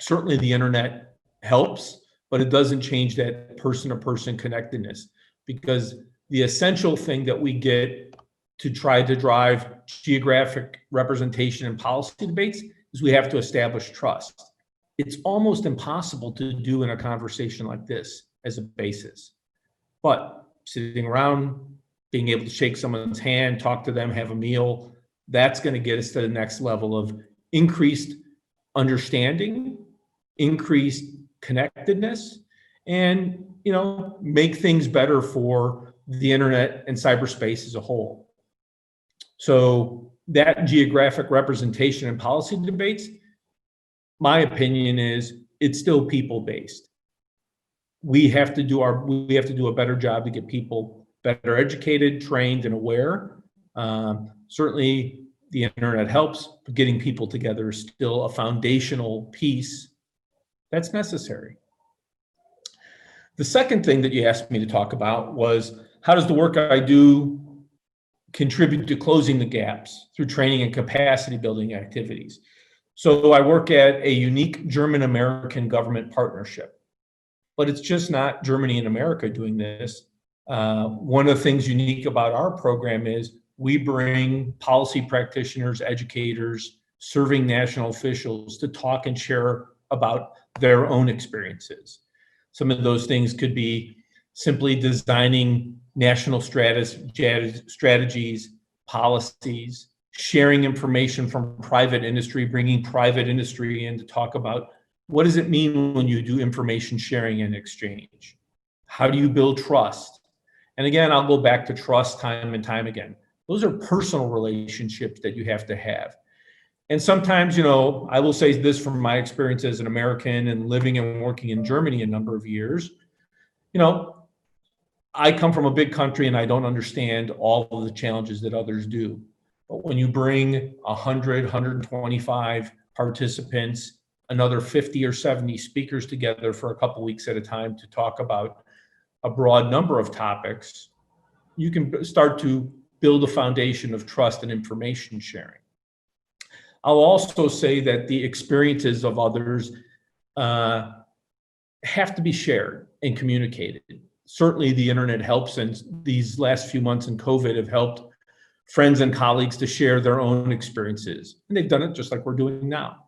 Certainly the internet helps, but it doesn't change that person-to-person connectedness, because the essential thing that we get to try to drive geographic representation and policy debates is we have to establish trust. It's almost impossible to do in a conversation like this as a basis. But sitting around, being able to shake someone's hand, talk to them, have a meal, that's going to get us to the next level of increased understanding, increased connectedness, and make things better for the internet and cyberspace as a whole. So that geographic representation and policy debates, my opinion is it's still people-based. We have to do a better job to get people better educated, trained, and aware. Certainly the internet helps, but getting people together is still a foundational piece that's necessary. The second thing that you asked me to talk about was, how does the work I do contribute to closing the gaps through training and capacity building activities? So I work at a unique German-American government partnership, but it's just not Germany and America doing this. One of the things unique about our program is we bring policy practitioners, educators, serving national officials to talk and share about their own experiences. Some of those things could be simply designing national strategies, policies, sharing information from private industry, bringing private industry in to talk about what does it mean when you do information sharing and exchange? How do you build trust? And again, I'll go back to trust time and time again. Those are personal relationships that you have to have. And sometimes, I will say this from my experience as an American and living and working in Germany a number of years, I come from a big country and I don't understand all of the challenges that others do. But when you bring 100, 125 participants, another 50 or 70 speakers together for a couple weeks at a time to talk about a broad number of topics, you can start to build a foundation of trust and information sharing. I'll also say that the experiences of others have to be shared and communicated. Certainly the internet helps, and these last few months in COVID have helped friends and colleagues to share their own experiences. And they've done it just like we're doing now.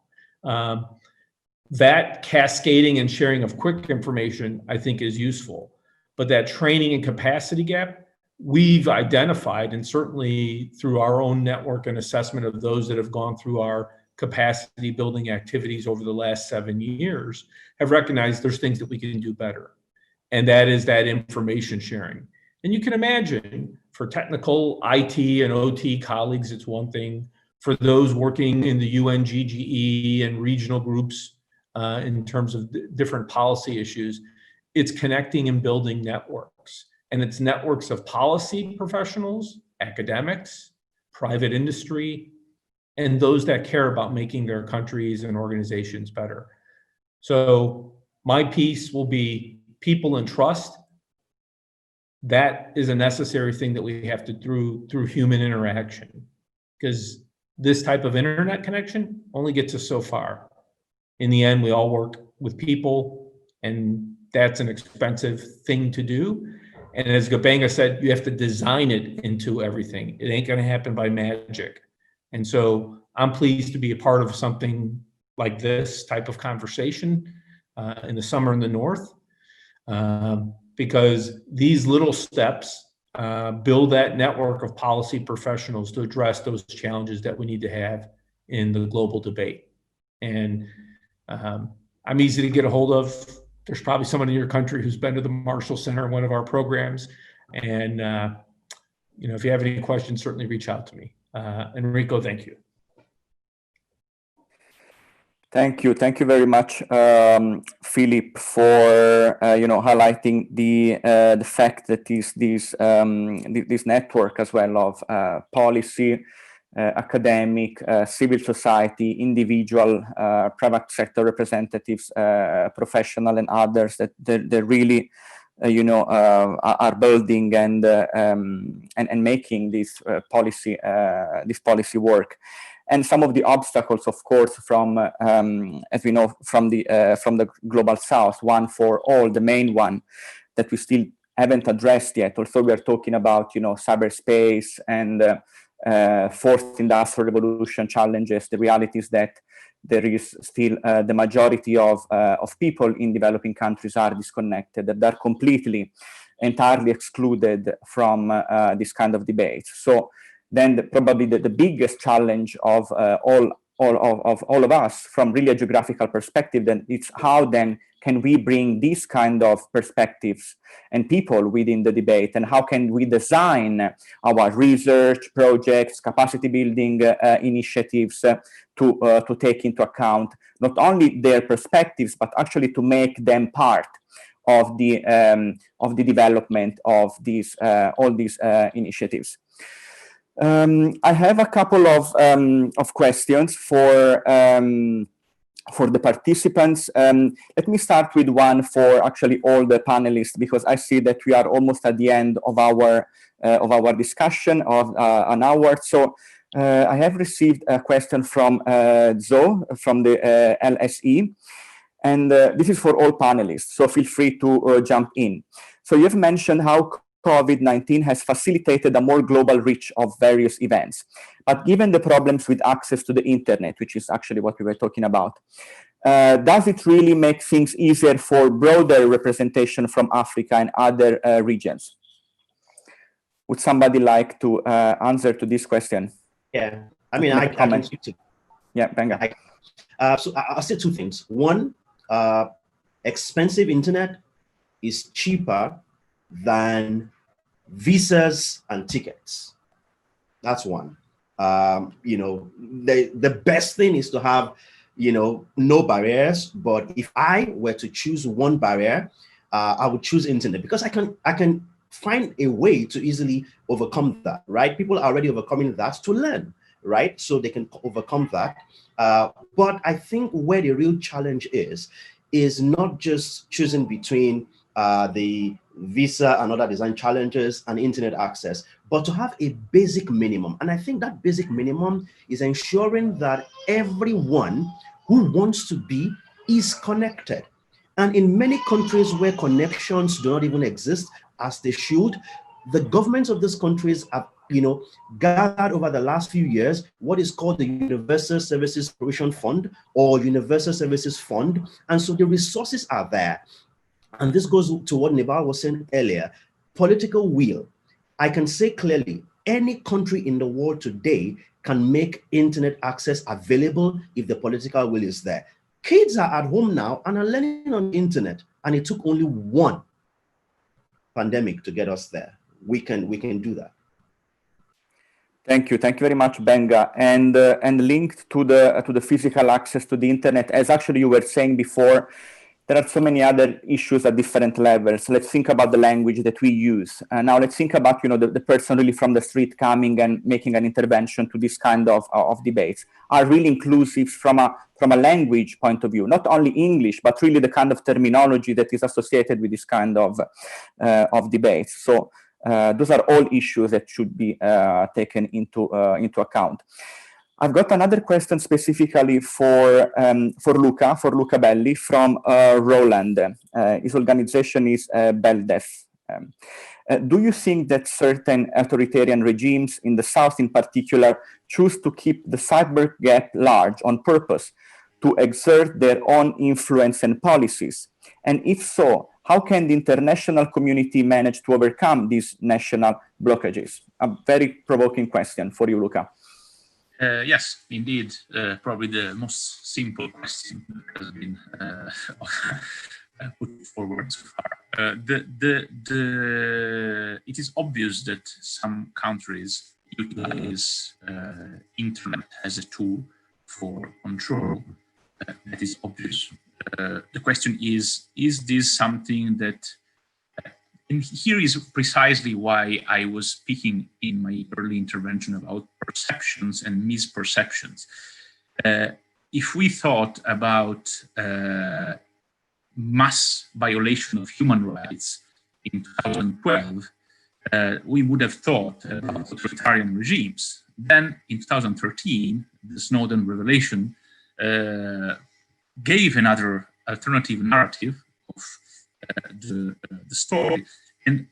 That cascading and sharing of quick information, I think, is useful. But that training and capacity gap, we've identified, and certainly through our own network and assessment of those that have gone through our capacity building activities over the last 7 years, have recognized there's things that we can do better. And that is that information sharing. And you can imagine for technical IT and OT colleagues, it's one thing. For those working in the UN-GGE and regional groups in terms of different policy issues, it's connecting and building networks. And it's networks of policy professionals, academics, private industry, and those that care about making their countries and organizations better. So my piece will be people and trust. That is a necessary thing that we have to do through human interaction, because this type of internet connection only gets us so far. In the end, we all work with people, and that's an expensive thing to do. And as Gbenga said, you have to design it into everything. It ain't going to happen by magic. And so I'm pleased to be a part of something like this type of conversation in the summer in the North, because these little steps build that network of policy professionals to address those challenges that we need to have in the global debate. And I'm easy to get a hold of. There's probably someone in your country who's been to the Marshall Center in one of our programs. And you know, if you have any questions, certainly reach out to me. Enrico, thank you. Thank you very much, Philip, for highlighting the fact that this network as well of policy, academic, civil society, individual, private sector representatives, professional, and others that they really are building and making this policy work. And some of the obstacles, of course, from as we know from the global south, one for all, the main one that we still haven't addressed yet. Also, we are talking about cyberspace and fourth industrial revolution challenges. The reality is that there is still the majority of people in developing countries are disconnected, that are completely, entirely excluded from this kind of debate. So then probably the biggest challenge of all of us from really a geographical perspective, then it's how then can we bring these kind of perspectives and people within the debate, and how can we design our research projects, capacity building initiatives to take into account not only their perspectives, but actually to make them part of the development of these all these initiatives. I have a couple of questions for the participants. Let me start with one for actually all the panelists, because I see that we are almost at the end of our discussion of an hour. So I have received a question from Zoe from the LSE, and this is for all panelists. So feel free to jump in. So you've mentioned how COVID-19 has facilitated a more global reach of various events. But given the problems with access to the internet, which is actually what we were talking about, does it really make things easier for broader representation from Africa and other regions? Would somebody like to answer to this question? Yeah, I mean, I can speak to. Yeah, Gbenga. So I'll say two things. One, expensive internet is cheaper than visas and tickets. That's one. The best thing is to have, no barriers. But if I were to choose one barrier, I would choose internet, because I can find a way to easily overcome that, right? People are already overcoming that to learn, right? So they can overcome that. But I think where the real challenge is not just choosing between the visa and other design challenges and internet access, but to have a basic minimum. And I think that basic minimum is ensuring that everyone who wants to be is connected. And in many countries where connections do not even exist as they should, the governments of these countries have gathered over the last few years what is called the Universal Services Provision Fund or Universal Services Fund. And so the resources are there. And this goes to what Nibal was saying earlier, political will. I can say clearly, any country in the world today can make internet access available if the political will is there. Kids are at home now and are learning on the internet, and it took only one pandemic to get us there. We can do that. Thank you very much, Gbenga. And linked to the physical access to the internet, as actually you were saying before, there are so many other issues at different levels. Let's think about the language that we use. Now let's think about the person really from the street coming and making an intervention to this kind of debates. Are really inclusive from a language point of view, not only English, but really the kind of terminology that is associated with this kind of debates. So those are all issues that should be taken into account. I've got another question specifically for Luca Belli from Roland. His organization is BELDEF. Do you think that certain authoritarian regimes in the South in particular choose to keep the cyber gap large on purpose to exert their own influence and policies? And if so, how can the international community manage to overcome these national blockages? A very provoking question for you, Luca. Yes, indeed, probably the most simple question that has been put forward so far. It is obvious that some countries utilize internet as a tool for control. That is obvious. The question is this something that, and here is precisely why I was speaking in my early intervention about perceptions and misperceptions. If we thought about mass violation of human rights in 2012, we would have thought about authoritarian regimes. Then in 2013, the Snowden revelation gave another alternative narrative of the story. And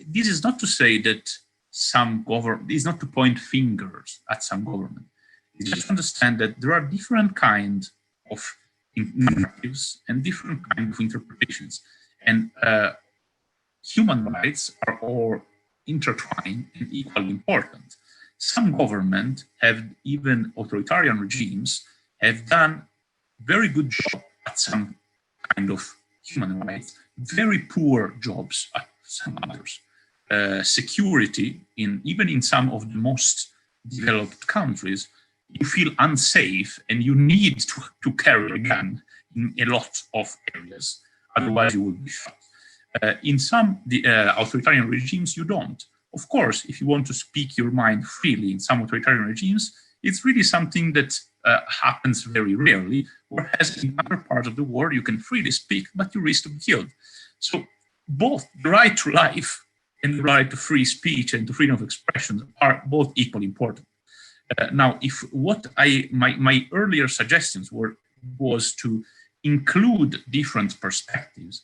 this is not to say that some government, this is not to point fingers at some government. It's just to understand that there are different kinds of narratives and different kinds of interpretations. And human rights are all intertwined and equally important. Some governments have, even authoritarian regimes, have done very good job at some kind of human rights, very poor jobs at some others. Security, even in some of the most developed countries, you feel unsafe and you need to carry a gun in a lot of areas, otherwise you will be shot. In some authoritarian regimes, you don't. Of course, if you want to speak your mind freely in some authoritarian regimes, it's really something that happens very rarely, whereas in other parts of the world, you can freely speak, but you risk to be killed. So both the right to life and the right to free speech and to freedom of expression are both equally important. Now, if what my earlier suggestions was to include different perspectives,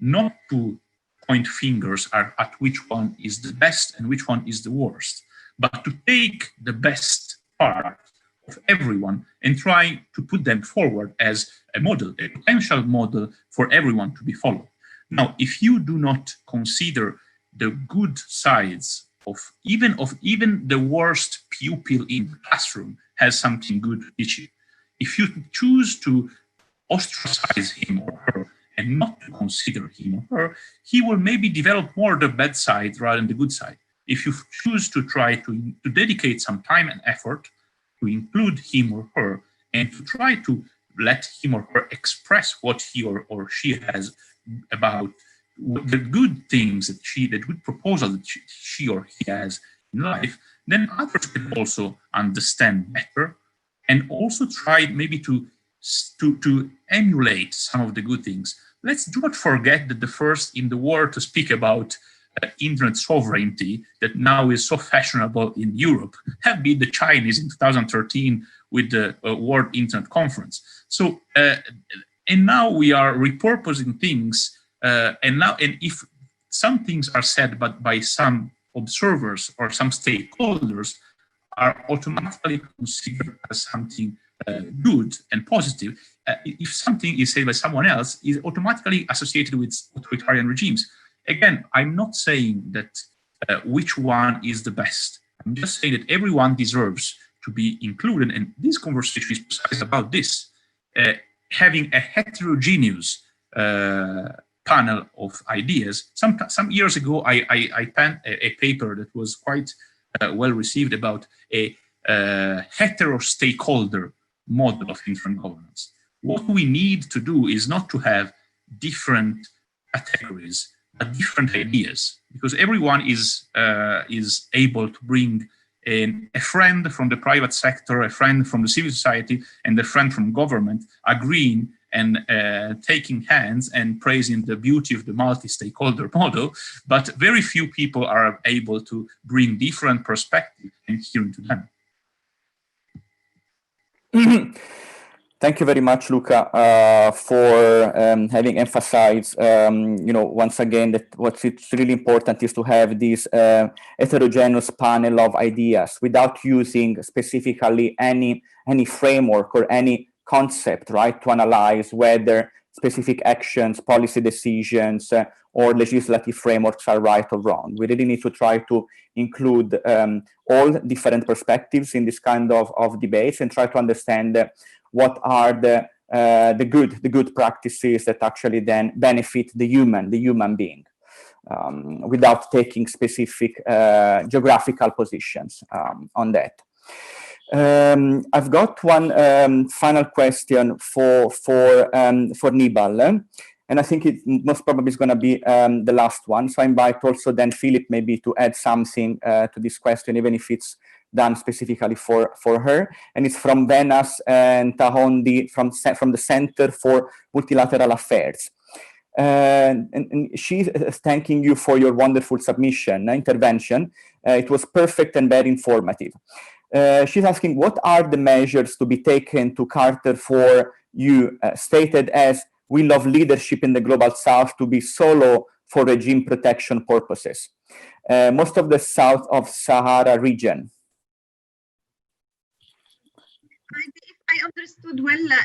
not to point fingers at which one is the best and which one is the worst, but to take the best part of everyone and try to put them forward as a model, a potential model for everyone to be followed. Now, if you do not consider the good sides of even the worst pupil in the classroom has something good to teach you, if you choose to ostracize him or her and not to consider him or her, he will maybe develop more the bad side rather than the good side. If you choose to try to dedicate some time and effort to include him or her and to try to let him or her express what he or she has about the good things the good proposal that she or he has in life, then others can also understand better and also try maybe to emulate some of the good things. Let's do not forget that the first in the world to speak about internet sovereignty that now is so fashionable in Europe have been the Chinese in 2013 with the World Internet Conference. So, and now we are repurposing things, and if some things are said by some observers or some stakeholders are automatically considered as something good and positive, if something is said by someone else, is automatically associated with authoritarian regimes. Again, I'm not saying that which one is the best. I'm just saying that everyone deserves to be included, and this conversation is precisely about this. Having a heterogeneous panel of ideas. Some years ago, I penned a paper that was quite well received about a hetero-stakeholder model of internet governance. What we need to do is not to have different categories, but different ideas, because everyone is able to bring a friend from the private sector, a friend from the civil society, and a friend from government, agreeing and taking hands and praising the beauty of the multi-stakeholder model, but very few people are able to bring different perspectives and hear into them. Thank you very much, Luca, for having emphasized, once again, that what's really important is to have this heterogeneous panel of ideas without using specifically any framework or any concept, right, to analyze whether specific actions, policy decisions, or legislative frameworks are right or wrong. We really need to try to include all different perspectives in this kind of debates and try to understand what are the good practices that actually then benefit the human being, without taking specific geographical positions on that. I've got one final question for Nibal, and I think it most probably is going to be the last one. So I invite also then Philip maybe to add something to this question, even if it's done specifically for her. And it's from Venas and Tahondi from the Center for Multilateral Affairs. And she's thanking you for your wonderful intervention. It was perfect and very informative. She's asking, what are the measures to be taken to cater for you stated as we love leadership in the global south to be solo for regime protection purposes? Most of the south of Sahara region.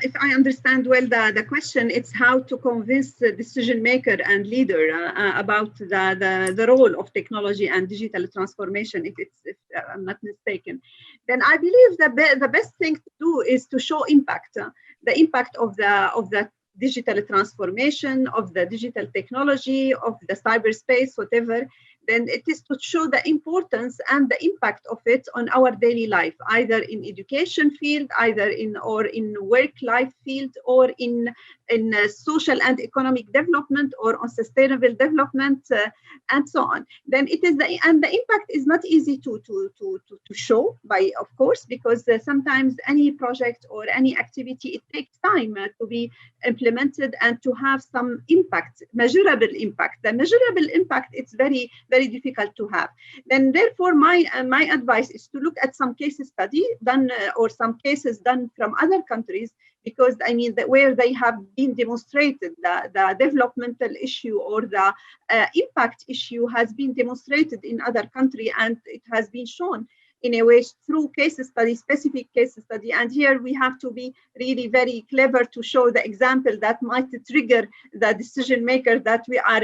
If I understand well the question, it's how to convince the decision maker and leader about the role of technology and digital transformation, if I'm not mistaken. Then I believe the best thing to do is to show impact, the impact of the digital transformation, of the digital technology, of the cyberspace, whatever. Then it is to show the importance and the impact of it on our daily life, either in education field, either in work life field, or in social and economic development, or on sustainable development, and so on. Then it is the impact is not easy to show by, of course, because sometimes any project or any activity, it takes time to be implemented and to have some impact, measurable impact. The measurable impact, it's very, very difficult to have. Then therefore my advice is to look at some case study done or some cases done from other countries, because I mean where they have been demonstrated the developmental issue or the impact issue has been demonstrated in other countries, and it has been shown in a way through case study, specific case study. And here we have to be really very clever to show the example that might trigger the decision maker that we are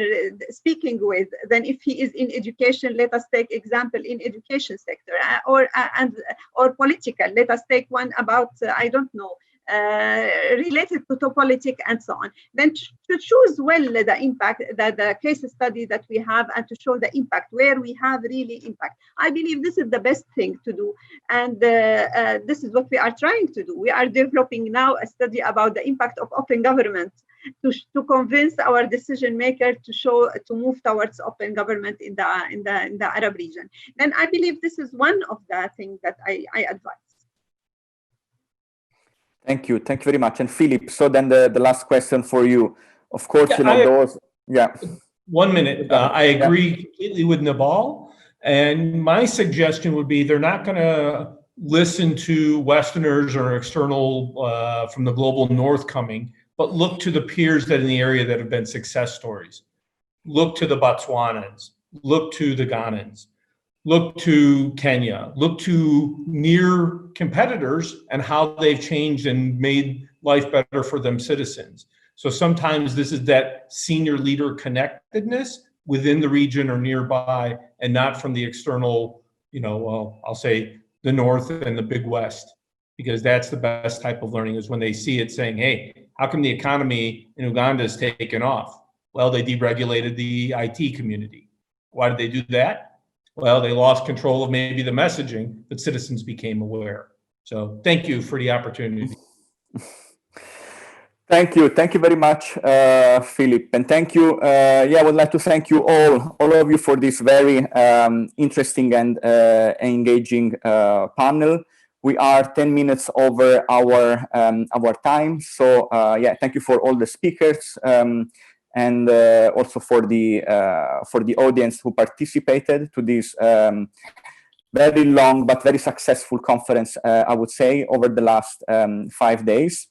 speaking with. Then if he is in education, let us take example in education sector, or political. Let us take one about, I don't know, related to politics and so on. Then to choose well the impact, the case study that we have, and to show the impact where we have really impact. I believe this is the best thing to do, and this is what we are trying to do. We are developing now a study about the impact of open government to convince our decision maker to move towards open government in the Arab region. Then I believe this is one of the things that I advise. Thank you very much. And Philip, so then the last question for you. Of course, yeah, 1 minute. I agree completely with Nibal. And my suggestion would be they're not going to listen to Westerners or external from the global north coming, but look to the peers that in the area that have been success stories. Look to the Botswanans, look to the Ghanans, look to Kenya, look to near competitors and how they've changed and made life better for them citizens. So sometimes this is that senior leader connectedness within the region or nearby, and not from the external, I'll say the North and the big West, because that's the best type of learning, is when they see it saying, hey, how come the economy in Uganda is taken off? Well, they deregulated the IT community. Why did they do that? Well, they lost control of maybe the messaging, but citizens became aware. So thank you for the opportunity. Thank you very much, Philip, and thank you. I would like to thank you all of you for this very interesting and engaging panel. We are 10 minutes over our time, so thank you for all the speakers. And also for the audience who participated to this very long but very successful conference, I would say, over the last 5 days.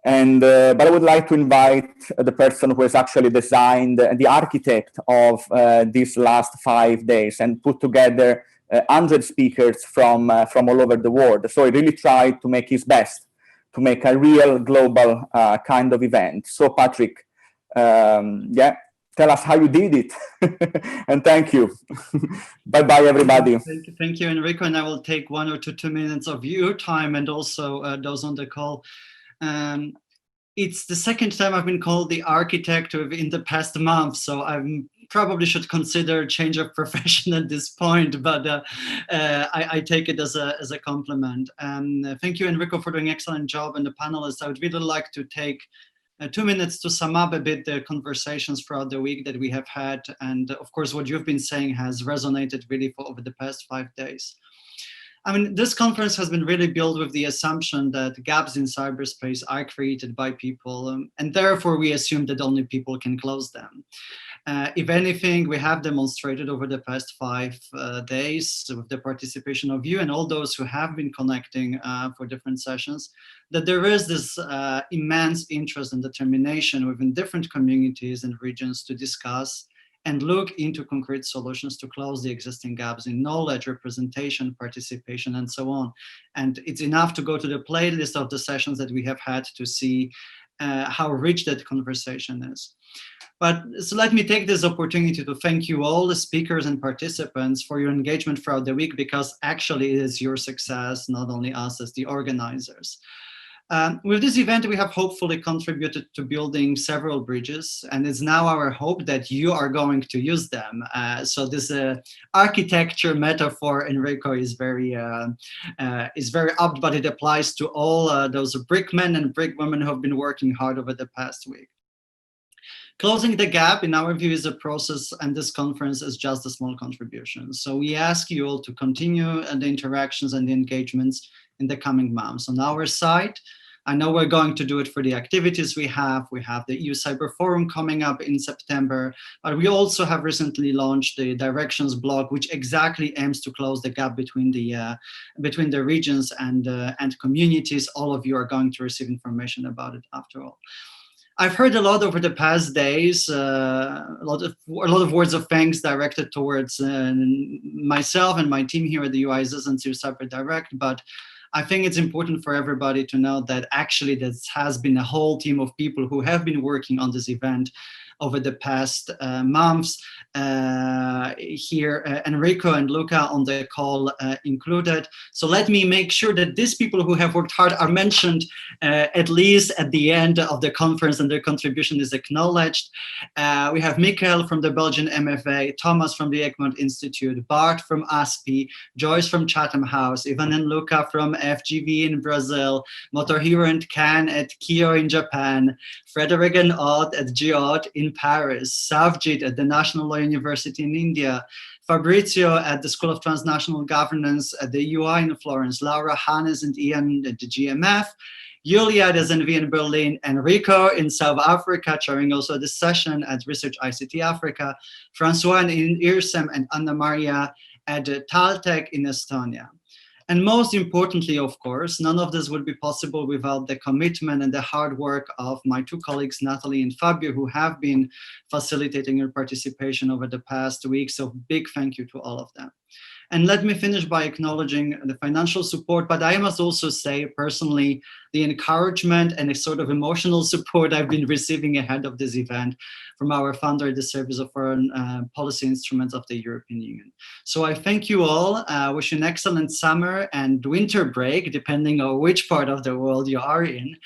And but I would like to invite the person who has actually designed, the architect of these last 5 days, and put together 100 speakers from all over the world. So he really tried to make his best make a real global kind of event. So Patrick, yeah, tell us how you did it. And thank you. Bye-bye, everybody. Thank you, Enrico. And I will take 1 or 2 minutes of your time and also those on the call. It's the second time I've been called the architect in the past month, so I probably should consider change of profession at this point, but I take it as a compliment. Thank you, Enrico, for doing an excellent job, and the panelists. I would really like to take 2 minutes to sum up a bit the conversations throughout the week that we have had, and of course what you've been saying has resonated really for over the past 5 days. I mean, this conference has been really built with the assumption that gaps in cyberspace are created by people, and therefore we assume that only people can close them. If anything, we have demonstrated over the past 5 days with the participation of you and all those who have been connecting for different sessions, that there is this immense interest and determination within different communities and regions to discuss and look into concrete solutions to close the existing gaps in knowledge, representation, participation, and so on. And it's enough to go to the playlist of the sessions that we have had to see how rich that conversation is. But so let me take this opportunity to thank you all, the speakers and participants, for your engagement throughout the week, because actually it is your success, not only us as the organizers. With this event, we have hopefully contributed to building several bridges, and it's now our hope that you are going to use them. So this architecture metaphor, Enrico, is very apt, but it applies to all those brickmen and brickwomen who have been working hard over the past week. Closing the gap, in our view, is a process, and this conference is just a small contribution. So we ask you all to continue the interactions and the engagements in the coming months. On our side, I know we're going to do it for the activities we have. We have the EU Cyber Forum coming up in September, but we also have recently launched the Directions blog, which exactly aims to close the gap between the regions and communities. All of you are going to receive information about it after all. I've heard a lot over the past days, a lot of words of thanks directed towards myself and my team here at the UISS and Cyber Direct, but I think it's important for everybody to know that actually this has been a whole team of people who have been working on this event over the past months. Here, Enrico and Luca on the call included. So let me make sure that these people who have worked hard are mentioned at least at the end of the conference, and their contribution is acknowledged. We have Michael from the Belgian MFA, Thomas from the Egmont Institute, Bart from ASPI, Joyce from Chatham House, Ivan and Luca from FGV in Brazil, Motohiro and Ken at Kyo in Japan, Frederick and Odd at GEOD in Paris, Savjit at the National Law University in India, Fabrizio at the School of Transnational Governance at the UI in Florence, Laura, Hannes and Ian at the GMF, Julia at SNV in Berlin, Enrico in South Africa, chairing also this session at Research ICT Africa, Francois in IRSEM, and Anna Maria at Taltech in Estonia. And most importantly, of course, none of this would be possible without the commitment and the hard work of my two colleagues, Natalie and Fabio, who have been facilitating your participation over the past week. So big thank you to all of them. And let me finish by acknowledging the financial support, but I must also say personally, the encouragement and a sort of emotional support I've been receiving ahead of this event from our founder, the Service of Foreign Policy Instruments of the European Union. So I thank you all, wish you an excellent summer and winter break, depending on which part of the world you are in.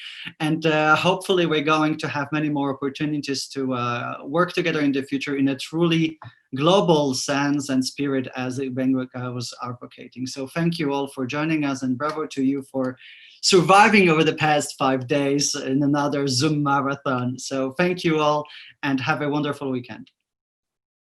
And hopefully we're going to have many more opportunities to work together in the future in a truly global sense and spirit as Gbenga was advocating. So thank you all for joining us, and bravo to you for surviving over the past 5 days in another Zoom marathon. So thank you all and have a wonderful weekend.